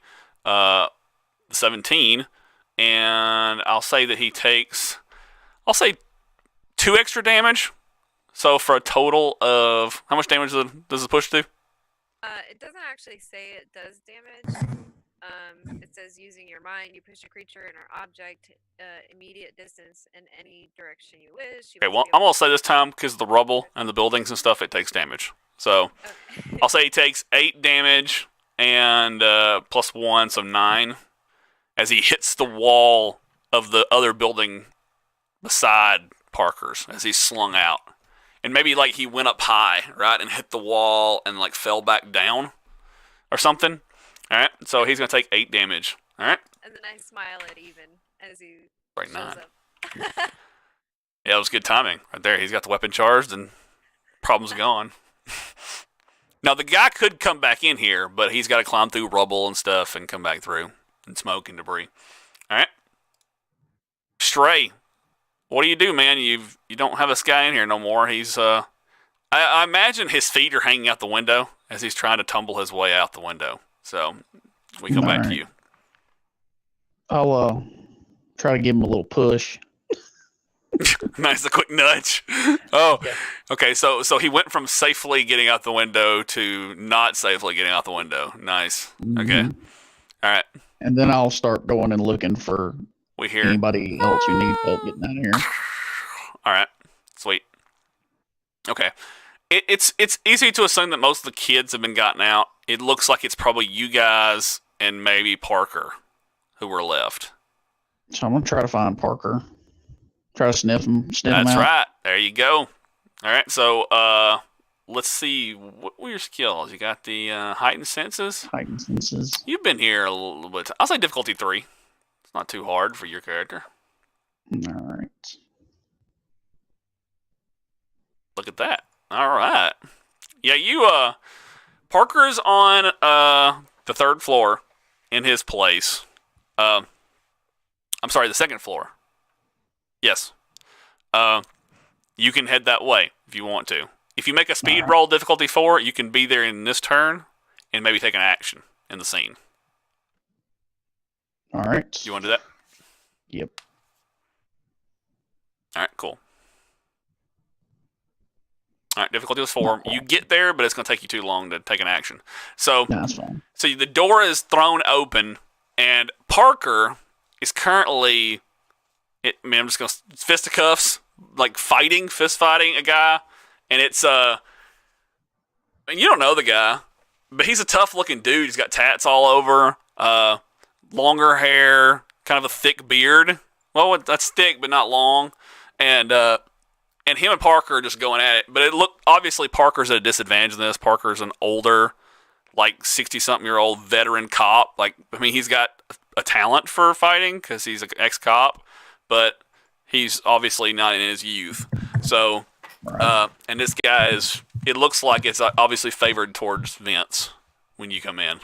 17, and I'll say that he takes, I'll say 2 extra damage. So for a total of how much damage does the push do? It doesn't actually say it does damage. It says using your mind, you push a creature and or object immediate distance in any direction you wish. Okay, well, I'm going to say this time, because of the rubble and the buildings and stuff, it takes damage. So Okay. I'll say he takes 8 damage and plus 1, so 9, as he hits the wall of the other building beside Parker's, as he's slung out. And maybe like he went up high, right, and hit the wall and like fell back down or something. All right, so he's going to take 8 damage. All right. And then I smile at Even as he Right, shows 9. up. Yeah, it was good timing right there. He's got the weapon charged and problem's gone. Now, the guy could come back in here, but he's got to climb through rubble and stuff and come back through and smoke and debris. All right. Stray, what do you do, man? You don't have this guy in here no more. He's I imagine his feet are hanging out the window as he's trying to tumble his way out the window. So we come back to you. I'll try to give him a little push. Nice, a quick nudge. Oh, Yeah. okay. So he went from safely getting out the window to not safely getting out the window. Nice. Okay. Mhm. All right. And then I'll start going and looking for We hear. anybody else who needs help getting out of here. All right. Sweet. Okay. It's easy to assume that most of the kids have been gotten out. It looks like it's probably you guys and maybe Parker who were left. So I'm gonna try to find Parker. Try to sniff him That's out. right. There you go. All right. So let's see. What were your skills? You got the heightened senses. Heightened senses. You've been here a little bit. I'll say difficulty 3. It's not too hard for your character. All right. Look at that. All right. Yeah, you Parker's on the 3rd floor in his place. I'm sorry, the 2nd floor. Yes. You can head that way if you want to. If you make a speed roll difficulty 4, you can be there in this turn and maybe take an action in the scene. All right. You want to do that? Yep. All right, cool. All right, difficulty was 4. You get there, but it's going to take you too long to take an action. So, That's fine. so the door is thrown open, and Parker is currently, I'm just going to fisticuffs, like fist fighting a guy, and it's and you don't know the guy, but he's a tough looking dude. He's got tats all over, longer hair, kind of a thick beard. Well, that's thick, but not long, and him and Parker are just going at it. But obviously Parker's at a disadvantage in this. Parker's an older, like 60-something-year-old veteran cop. Like, I mean, he's got a talent for fighting because he's an ex-cop, but he's obviously not in his youth. So Right. And this guy is. It looks like it's obviously favored towards Vince when you come in.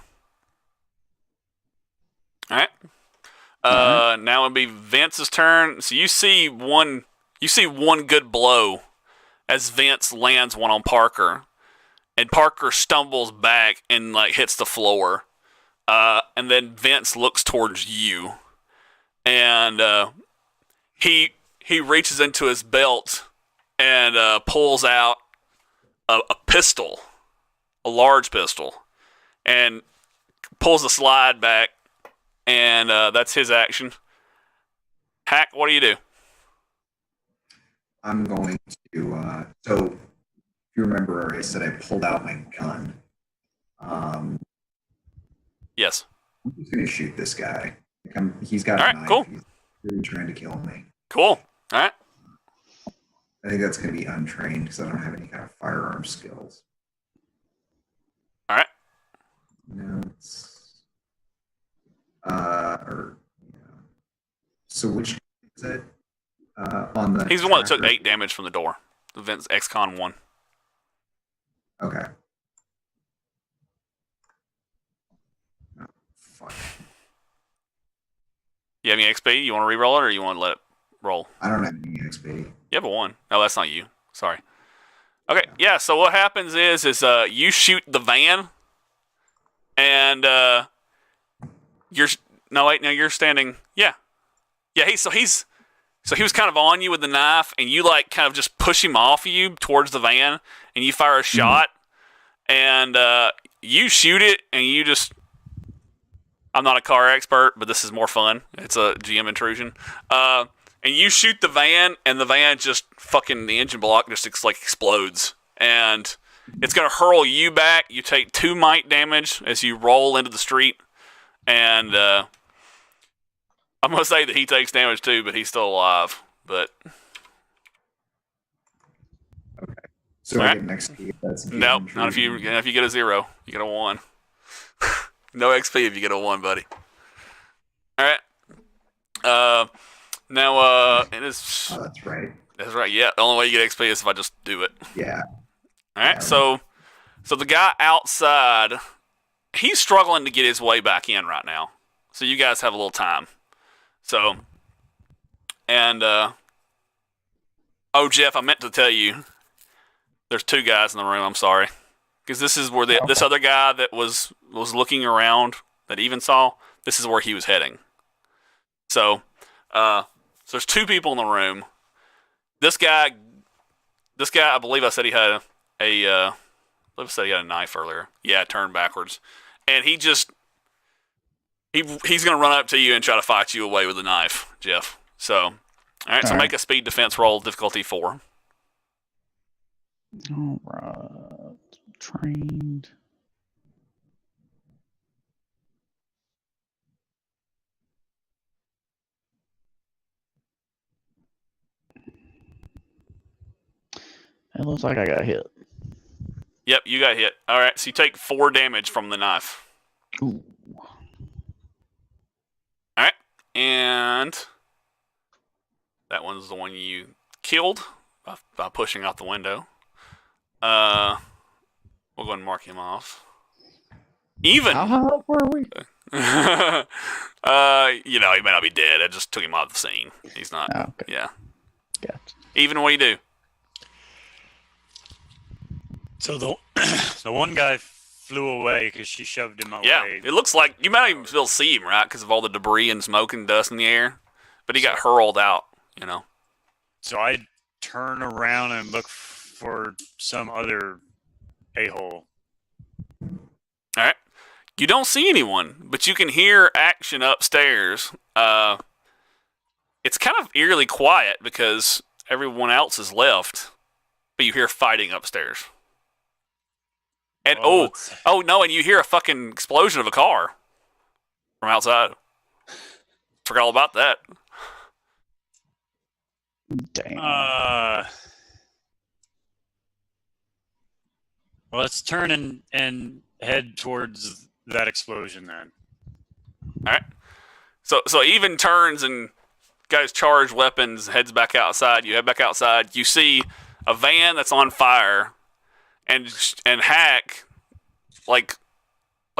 All right. Now it'll be Vince's turn. So you see one good blow as Vince lands one on Parker, and Parker stumbles back and like hits the floor. And then Vince looks towards you, and he reaches into his belt and pulls out a pistol, a large pistol, and pulls the slide back, and that's his action. Hack, what do you do? I'm going to. So, if you remember, I said I pulled out my gun. Yes. I'm just going to shoot this guy. He's got All a right, knife. cool. He's really trying to kill me. Cool. All right. I think that's going to be untrained because I don't have any kind of firearm skills. All right. No, it's so which is it? On the He's the one that took tracker? 8 damage from the door. The Vince XCon 1. Okay. Oh, fuck. You have any XP? You want to re-roll it, or you want to let it roll? I don't have any XP. You have a 1. No, that's not you. Sorry. Okay, yeah, so what happens is you shoot the van, and you're... No, wait, no, you're standing... Yeah. Yeah, he was kind of on you with the knife, and you, like, kind of just push him off of you towards the van, and you fire a shot, and you shoot it, and you just... I'm not a car expert, but this is more fun. It's a GM intrusion. And you shoot the van, and the van just fucking... The engine block just explodes. And it's going to hurl you back. You take 2 might damage as you roll into the street. And I'm going to say that he takes damage too, but he's still alive. But Okay. So I get an XP. That's no, not if you get a 0. You get a 1. No XP if you get a 1, buddy. All right. Now it is. Oh, that's right. That's right. Yeah. The only way you get XP is if I just do it. Yeah. All right. So the guy outside, he's struggling to get his way back in right now. So you guys have a little time. So, and oh, Jeff, I meant to tell you, there's 2 guys in the room. I'm sorry, because this is where this other guy that was looking around that even saw. This is where he was heading. So there's 2 people in the room. This guy, I believe I said he had I believe I said he had a knife earlier. Yeah, turned backwards, and he's gonna run up to you and try to fight you away with a knife, Jeff. So, all right. So make a speed defense roll, difficulty 4. All right. Trained. It looks like I got hit. Yep, you got hit. All right, so you take 4 damage from the knife. Ooh. All right, and that one's the one you killed by pushing out the window. We'll go ahead and mark him off. Even. How high up were we? He may not be dead. I just took him out of the scene. He's not. Oh, okay. Yeah. Gotcha. Even, what do you do? So the one guy flew away because she shoved him away. Yeah, it looks like you might even still see him, right? Because of all the debris and smoke and dust in the air. But he got hurled out, So I turn around and look for some other a-hole. All right. You don't see anyone, but you can hear action upstairs. It's kind of eerily quiet because everyone else is left, but you hear fighting upstairs. And Well, and you hear a fucking explosion of a car from outside. Forgot all about that. Damn. Let's turn and head towards that explosion then. All right. So even turns and got his charged weapons, heads back outside. You head back outside. You see a van that's on fire, and Hack like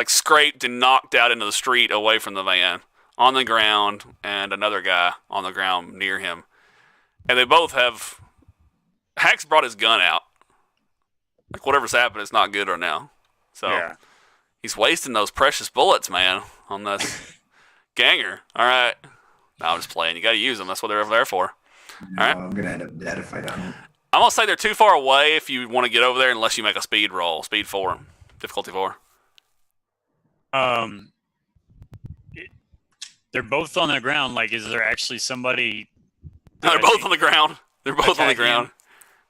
scraped and knocked out into the street away from the van on the ground, and another guy on the ground near him, and they both have. Hack's brought his gun out. Like whatever's happened, it's not good right now. So he's wasting those precious bullets, man, on this ganger. All right. No, I'm just playing. You got to use them. That's what they're there for. No, All right. I'm gonna end up dead if I don't. I'm gonna say they're too far away if you want to get over there, unless you make a speed roll, speed 4, difficulty 4. They're both on the ground. Like, is there actually somebody? No, they're both on the ground. They're both on the ground. Him?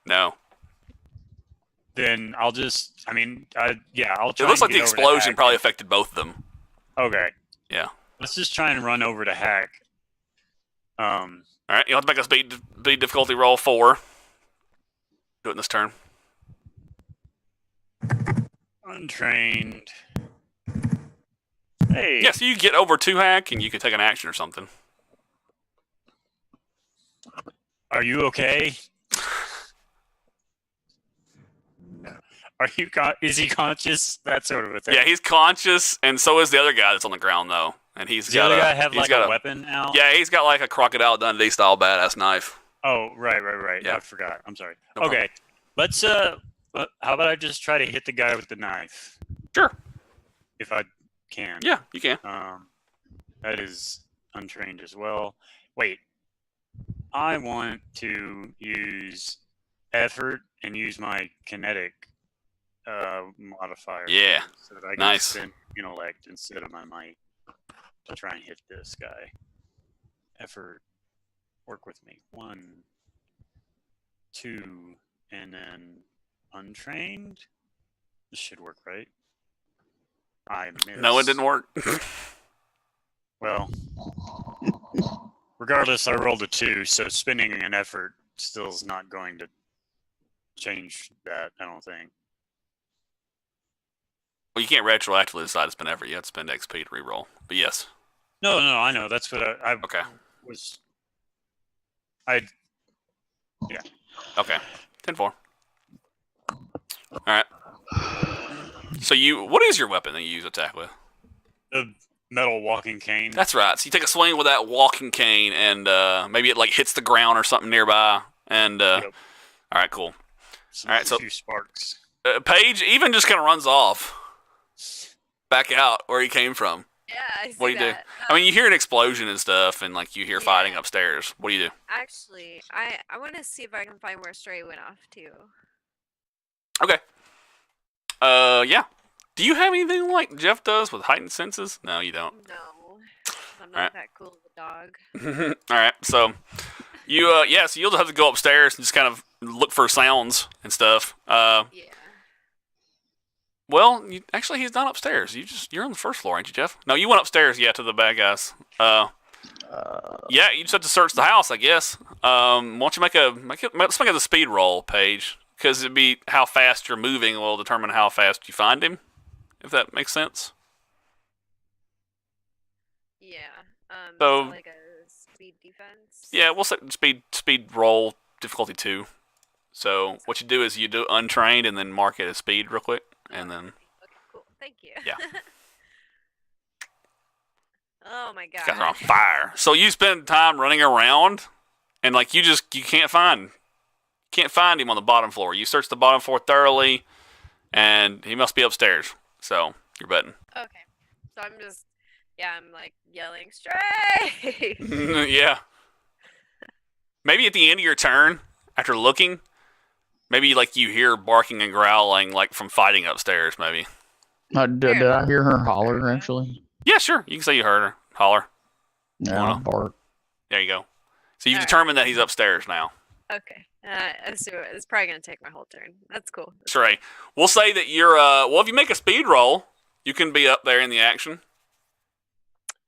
No. Then I'll just. I mean, I'll try. It looks like the explosion probably affected both of them. Okay. Yeah. Let's just try and run over to Hack. All right, you'll have to make a speed difficulty roll 4. Do it in this turn. Untrained. Hey. Yeah, so you get over to Hack, and you can take an action or something. Are you okay? No. Are you? Is he conscious? That sort of a thing. Yeah, he's conscious, and so is the other guy that's on the ground, though. And Does the other guy have like a weapon out? Yeah, he's got like a Crocodile Dundee style badass knife. Oh, right. Yeah. I forgot. I'm sorry. No Okay, let's. How about I just try to hit the guy with the knife? Sure. If I can. Yeah, you can. That is untrained as well. Wait. I want to use effort and use my kinetic modifier. Yeah. So that I can Nice. spend intellect instead of my might to try and hit this guy. Effort. Work with me. 1, 2, and then untrained. This should work, right? I missed. No, it didn't work. Well, regardless, I rolled a 2, so spending an effort still is not going to change that, I don't think. Well, you can't retroactively decide to spend effort. You have to spend XP to reroll. But yes. No, I know. That's what I Okay. was. Okay. 10-4. All right. So what is your weapon that you use attack with? The metal walking cane. That's right. So you take a swing with that walking cane, and maybe it like hits the ground or something nearby. And Yep. all right, cool. Some all right, so few sparks. Paige even just kind of runs off, back out where he came from. Yeah, I see What do you do? that. I mean, you hear an explosion and stuff, and like you hear fighting upstairs. What do you do? Actually, I want to see if I can find where Stray went off to. Okay. Yeah. Do you have anything like Jeff does with heightened senses? No, you don't. No, I'm not Alright. that cool of a dog. All right. So you so you'll just have to go upstairs and just kind of look for sounds and stuff. Yeah. Well, actually, he's not upstairs. You're on the first floor, ain't you, Jeff? No, you went upstairs. Yeah, to the bad guys. Yeah, you just have to search the house, I guess. Why don't you let's make it a speed roll, Paige, because it'd be how fast you're moving will determine how fast you find him, if that makes sense. Yeah. So- is it like a speed defense. Yeah, we'll set speed roll difficulty 2. So what you do is you do untrained and then mark it as speed real quick, and then Okay, cool. Thank you. Yeah. Oh my god. these guys are on fire. So you spend time running around, and like you can't find him on the bottom floor. You search the bottom floor thoroughly, and he must be upstairs. So you're betting. Okay. So I'm like yelling Stray. Yeah. Maybe at the end of your turn, after looking, maybe like you hear barking and growling like from fighting upstairs. Maybe. Did I hear her holler, actually? Yeah, sure. You can say you heard her holler. Yeah, Wanna- bark. There you go. So you've Alright. determined that he's upstairs now. Okay. It's probably gonna take my whole turn. That's cool. Trey, we'll say that you're if you make a speed roll, you can be up there in the action.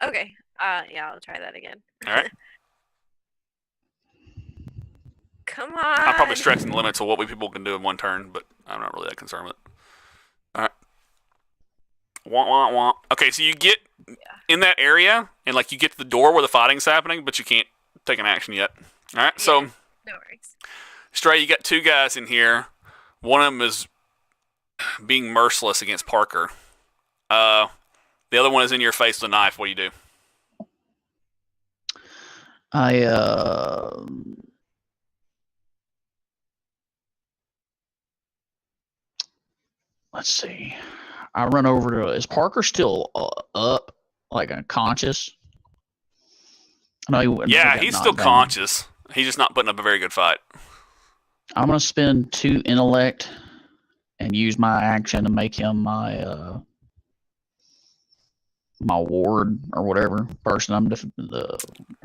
Okay. Yeah, I'll try that again. All right. Come on. I'm probably stretching the limits of what people can do in one turn, but I'm not really that concerned with it. All right. Wah, wah, wah. Okay, so you get in that area, and like you get to the door where the fighting's happening, but you can't take an action yet. All right, so No worries. Stray, you got two guys in here. One of them is being merciless against Parker. The other one is in your face with a knife. What do you do? Let's see. I run over to. Is Parker still up, like unconscious? No, he wouldn't. Yeah, he's still conscious. He's just not putting up a very good fight. I'm gonna spend 2 intellect and use my action to make him my my ward or whatever person. I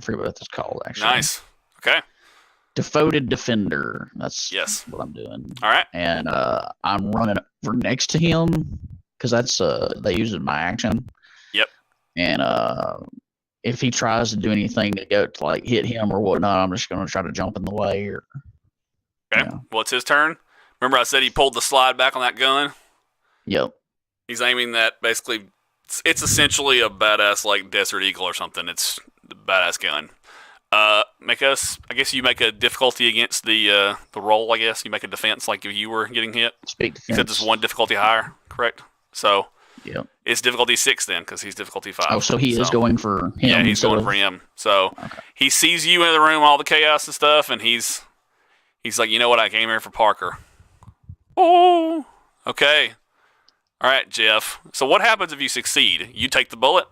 forget what it's called actually. Nice. Okay. Devoted defender. That's what I'm doing. All right. And I'm running over next to him because that's they use it in my action. Yep. And if he tries to do anything to go to like hit him or whatnot, I'm just gonna try to jump in the way or. Okay. Well, it's his turn. Remember, I said he pulled the slide back on that gun. Yep. He's aiming that basically. It's essentially a badass like Desert Eagle or something. It's the badass gun. I guess you make a difficulty against the roll. I guess you make a defense like if you were getting hit. Speak defense. You said this one difficulty higher, correct? So yeah, it's difficulty 6 then because he's difficulty 5. Oh, so he is going for him. Yeah, he's going for him. So he sees you in the room, all the chaos and stuff, and he's like, you know what? I came here for Parker. Oh, okay. All right, Jeff. So what happens if you succeed? You take the bullet?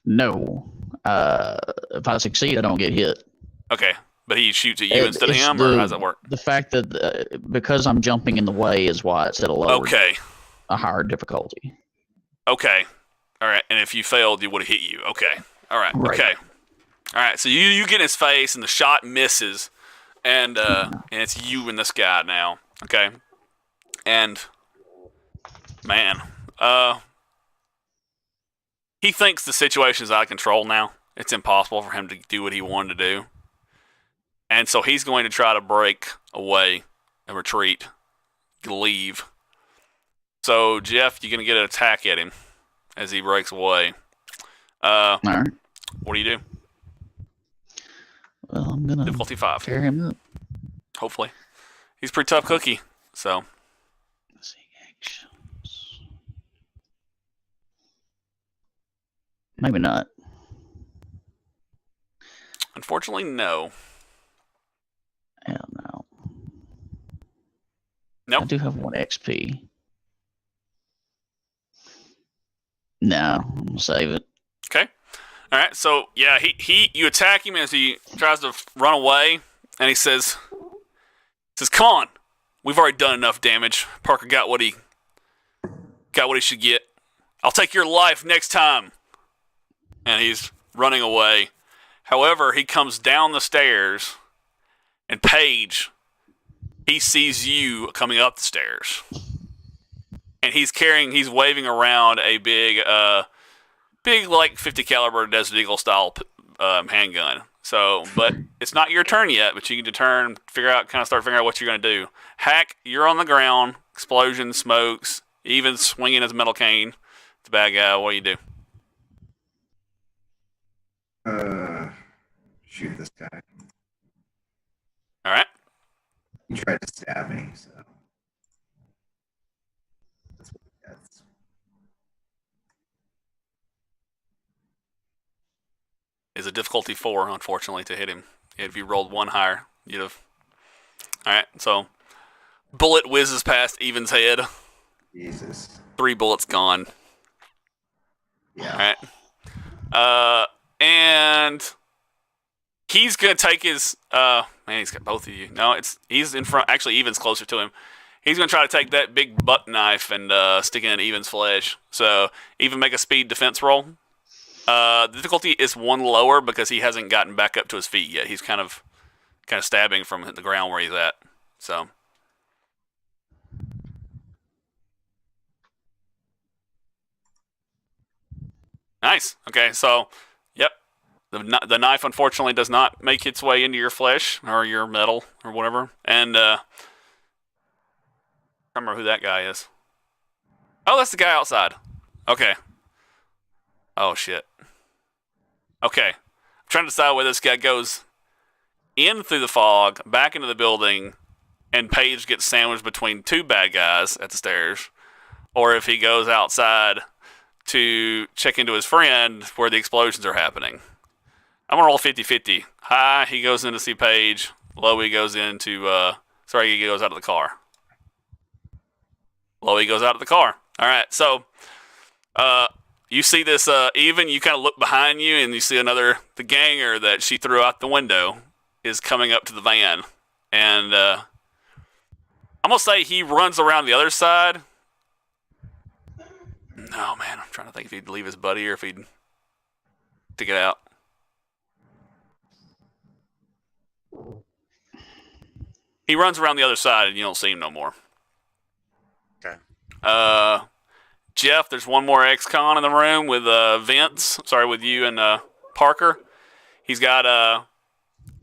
No. If I succeed, I don't get hit. Okay, but he shoots at you instead of him, or how does that work? The fact that because I'm jumping in the way is why it's at a lower, a higher difficulty. Okay, all right. And if you failed, it would have hit you. Okay, all right. Okay, all right. So you get in his face, and the shot misses, and it's you and this guy now. Okay, and man, he thinks the situation is out of control now. It's impossible for him to do what he wanted to do. And so he's going to try to break away and retreat, leave. So, Jeff, you're going to get an attack at him as he breaks away. All right. What do you do? Well, I'm going to difficulty 5. Tear him up. Hopefully. He's a pretty tough cookie, so. Let's see, actions. Maybe not. Unfortunately, no. Hell no. Nope. I do have 1 XP. No, I'm gonna save it. Okay. All right. So yeah, you attack him as he tries to run away, and he says, "Come on, we've already done enough damage. Parker got what he should get. I'll take your life next time." And he's running away. However, he comes down the stairs, and Paige, he sees you coming up the stairs. And he's waving around a big like 50 caliber Desert Eagle style handgun. So, but it's not your turn yet, but you can start figuring out what you're going to do. Hack, you're on the ground, explosion, smokes, even swinging his metal cane. It's a bad guy. What do you do? Shoot this guy. All right. He tried to stab me, so that's what he gets. Is a difficulty 4, unfortunately, to hit him. If you rolled 1 higher, you'd have. All right, so bullet whizzes past Evan's head. Jesus. 3 bullets gone. Yeah. All right. And he's gonna take his. Man, he's got both of you. No, he's in front. Actually, Evan's closer to him. He's gonna try to take that big buck knife and stick it in Evan's flesh. So, Evan, make a speed defense roll. The difficulty is 1 lower because he hasn't gotten back up to his feet yet. He's kind of stabbing from the ground where he's at. So. Nice. Okay, so, yep. The knife, unfortunately, does not make its way into your flesh or your metal or whatever. And, I don't remember who that guy is. Oh, that's the guy outside. Okay. Oh, shit. Okay. I'm trying to decide where this guy goes. in through the fog, back into the building, and Paige gets sandwiched between two bad guys at the stairs, or if he goes outside to check into his friend where the explosions are happening. I'm going to roll 50-50. High, he goes in to see Paige. Low, he goes into, he goes out of the car. Low, he goes out of the car. All right, so you see this, even, you kind of look behind you and you see the ganger that she threw out the window is coming up to the van. And I'm going to say he runs around the other side. No, man, I'm trying to think if he'd leave his buddy or if he'd take it out. He runs around the other side and you don't see him no more. Okay. Jeff, there's one more ex-con in the room with Vince. Sorry, with you and Parker. He's got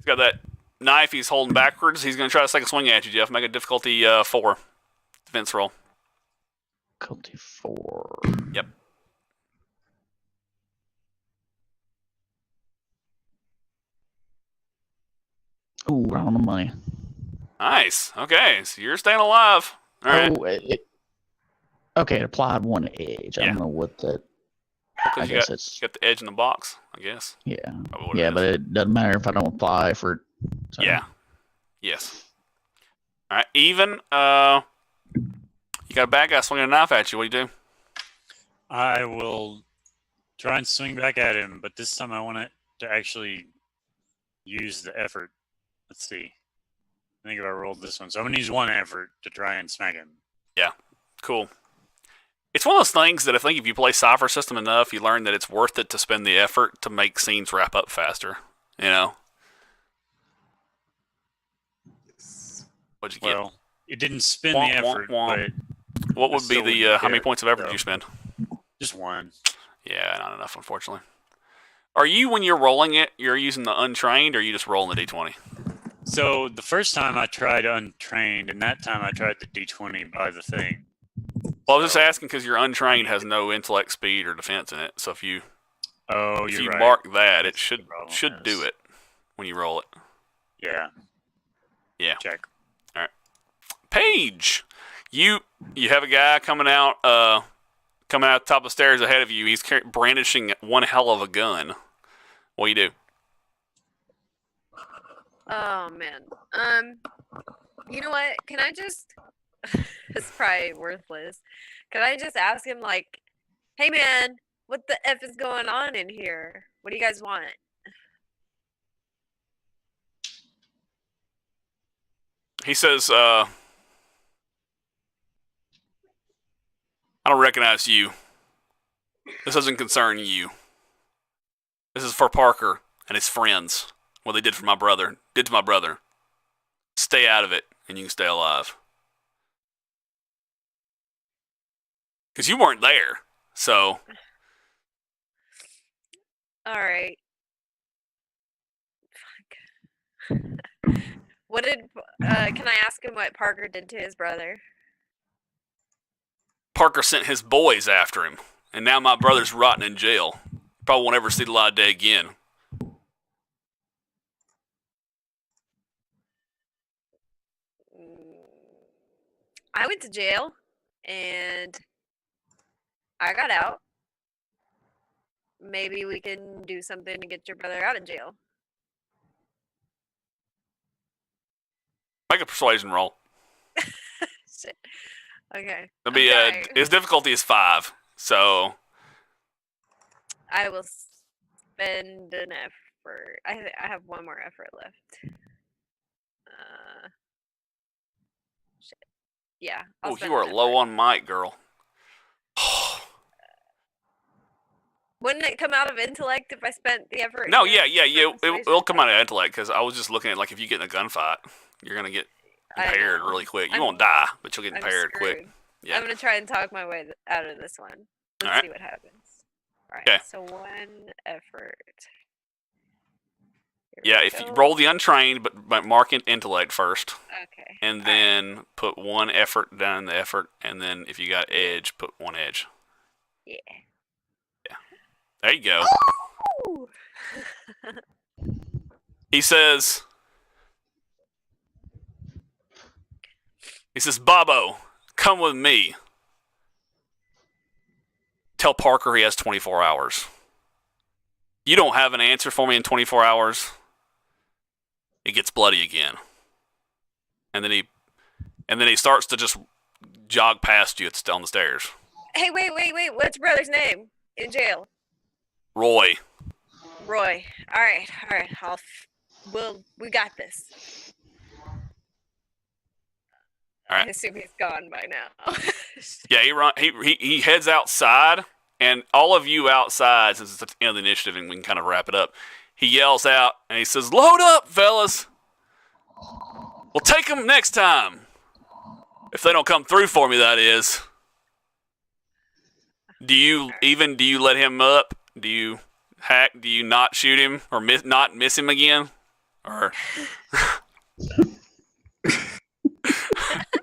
that knife he's holding backwards. He's going to try to take a swing at you, Jeff. Make a difficulty 4. Vince roll. Difficulty 4. Yep. Ooh, right on the money. Nice. Okay, so you're staying alive. All right. Oh, okay, it applied 1 edge. I Yeah. don't know what that. I You guess got, it's. you got the edge in the box, I guess. Yeah. What Yeah, it but is. it doesn't matter if I don't apply for. So. Yeah. Yes. All right. Even. You got a bad guy swinging a knife at you. What do you do? I will try and swing back at him, but this time I want it to actually use the effort. Let's see. I think if I rolled this one. So I'm going to use 1 effort to try and smack him. Yeah. Cool. It's one of those things that I think if you play Cypher System enough, you learn that it's worth it to spend the effort to make scenes wrap up faster. You know? What'd you get? Well, it didn't spend the effort, but what would be still the, wouldn't how many care, points of effort so. did you spend? Just 1. Yeah, not enough, unfortunately. Are you, when you're rolling it, you're using the untrained, or are you just rolling the D20? So the first time I tried untrained, and that time I tried the D20 by the thing. Well, I was just asking because your untrained has no intellect, speed, or defense in it. So if you You're right. mark that, it That's should the problem, do yes. it when you roll it. Yeah. Yeah. Check. Paige, you have a guy coming out the top of the stairs ahead of you. He's brandishing one hell of a gun. What do you do? Oh man. You know what? Can I just? It's probably worthless. Can I just ask him like, "Hey man, what the f is going on in here? What do you guys want?" He says, "I don't recognize you. This doesn't concern you. This is for Parker and his friends. What they did to my brother. Stay out of it, and you can stay alive. Because you weren't there, so." All right. Fuck. What did? Can I ask him what Parker did to his brother? Parker sent his boys after him, and now my brother's rotting in jail. Probably won't ever see the light of day again. I went to jail, and I got out. Maybe we can do something to get your brother out of jail. Make a persuasion roll. Shit. Okay. It'll be I'm his difficulty is 5, so I will spend an effort. I have 1 more effort left. Shit. Yeah. I'll oh, spend you are an low effort. on might, girl. Wouldn't it come out of intellect if I spent the effort? No, here? yeah, Persuasion? it'll come out of intellect because I was just looking at like if you get in a gunfight, you're gonna get I impaired know. really quick. You I'm- won't die, but you'll get I'm impaired quick. screwed. Yeah. I'm gonna try and talk my way out of this one. Let's Alright. see what happens. Alright, Okay. so 1 effort. Here Yeah, we if you go. roll the untrained, but mark in intellect first, Okay. and alright. then put 1 effort down in the effort, and then if you got edge, put 1 edge. Yeah. There you go. Ooh. He says, He says, Bobo, come with me. Tell Parker he has 24 hours. You don't have an answer for me in 24 hours. It gets bloody again. And then he starts to just jog past you on the stairs. Hey, wait. What's your brother's name in jail? Roy. Roy. All right. We got this. All right. I assume he's gone by now. Yeah, he heads outside, and all of you outside, since it's the end of the initiative and we can kind of wrap it up, he yells out and he says, "Load up, fellas. We'll take them next time. If they don't come through for me, that is." Do you let him up? Do you not shoot him or not miss him again? Or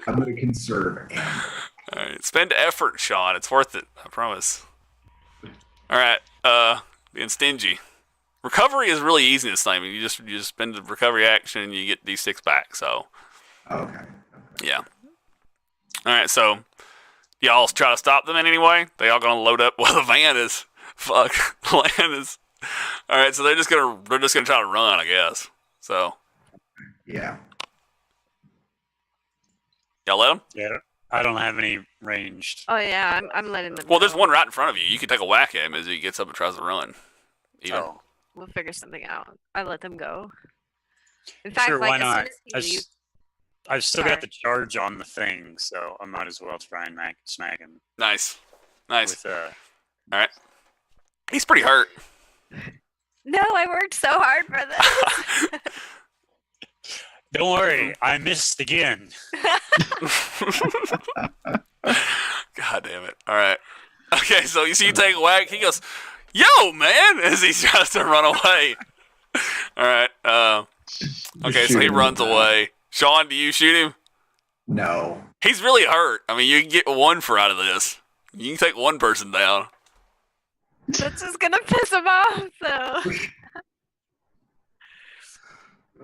I'm going to conserve ammo. all right, spend effort, Sean. It's worth it. I promise. All right, being stingy. Recovery is really easy this time. You just spend the recovery action and you get D6 back. So, Okay. yeah. All right, so y'all try to stop them in any way? They all gonna load up? Well, the van is. Fuck, the land is. All right, so they're just gonna try to run, I guess. So Yeah. y'all let them? Yeah, I don't have any ranged. Oh yeah, I'm letting them. Well, there's go. one right in front of you. You can take a whack at him as he gets up and tries to run. Even. Oh, We'll figure something out. I let them go. In fact, sure, like why not? as soon as he leaves, I've still Sorry. got the charge on the thing, so I might as well try and smack him Nice. with All right. He's pretty hurt. no, I worked so hard for this. Don't worry, I missed again. God damn it. All right. Okay, so you see you take a whack. He goes, "Yo, man," as he tries to run away. All right. Okay, so shoot he him. runs away. Sean, do you shoot him? No. He's really hurt. I mean, you can get one for out of this. You can take one person down. That's just gonna piss him off, though.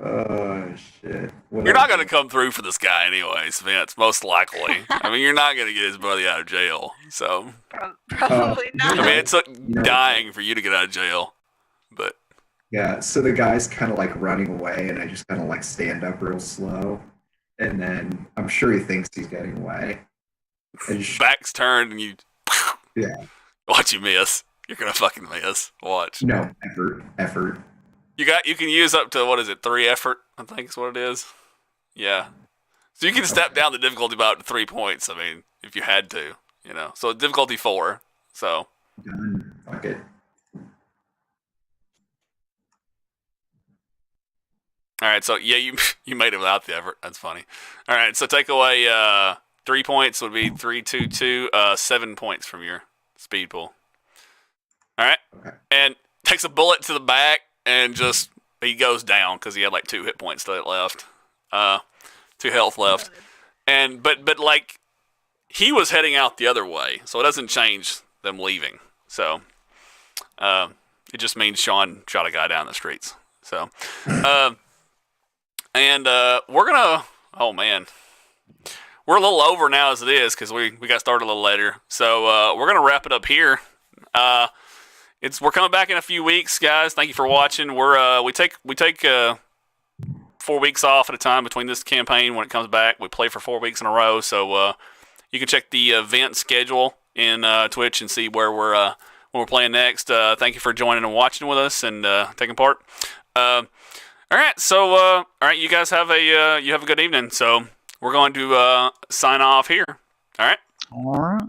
Oh, shit. What You're I not going to do? come through for this guy anyways, Vince, most likely. I mean, you're not going to get his buddy out of jail. So, Probably not. I mean, it took know- dying for you to get out of jail. But, Yeah, so the guy's kind of like running away, and I just kind of like stand up real slow. And then I'm sure he thinks he's getting away. I just, back's turned and you yeah, watch you miss. You're going to fucking miss. Watch. no, effort. You can use up to, what is it, 3 effort, I think is what it is. Yeah. So you can step down the difficulty by up to 3 points, I mean, if you had to, you know. So difficulty 4. So, Done. Fuck it. all right, so yeah, you made it without the effort. That's funny. All right, so take away 3 points would be 3, 2, 2, 7 points from your speed pool. All right, Okay. and takes a bullet to the back and just he goes down because he had like 2 hit points left, 2 health left, and but like he was heading out the other way, so it doesn't change them leaving. So it just means Sean shot a guy down the streets. So. And we're gonna. Oh man, we're a little over now as it is because we got started a little later. So we're gonna wrap it up here. We're coming back in a few weeks, guys. Thank you for watching. We take 4 weeks off at a time between this campaign. When it comes back, we play for 4 weeks in a row. So you can check the event schedule in Twitch and see where when we're playing next. Thank you for joining and watching with us and taking part. All right, so all right, you guys have a good evening. So we're going to sign off here. All right. All right.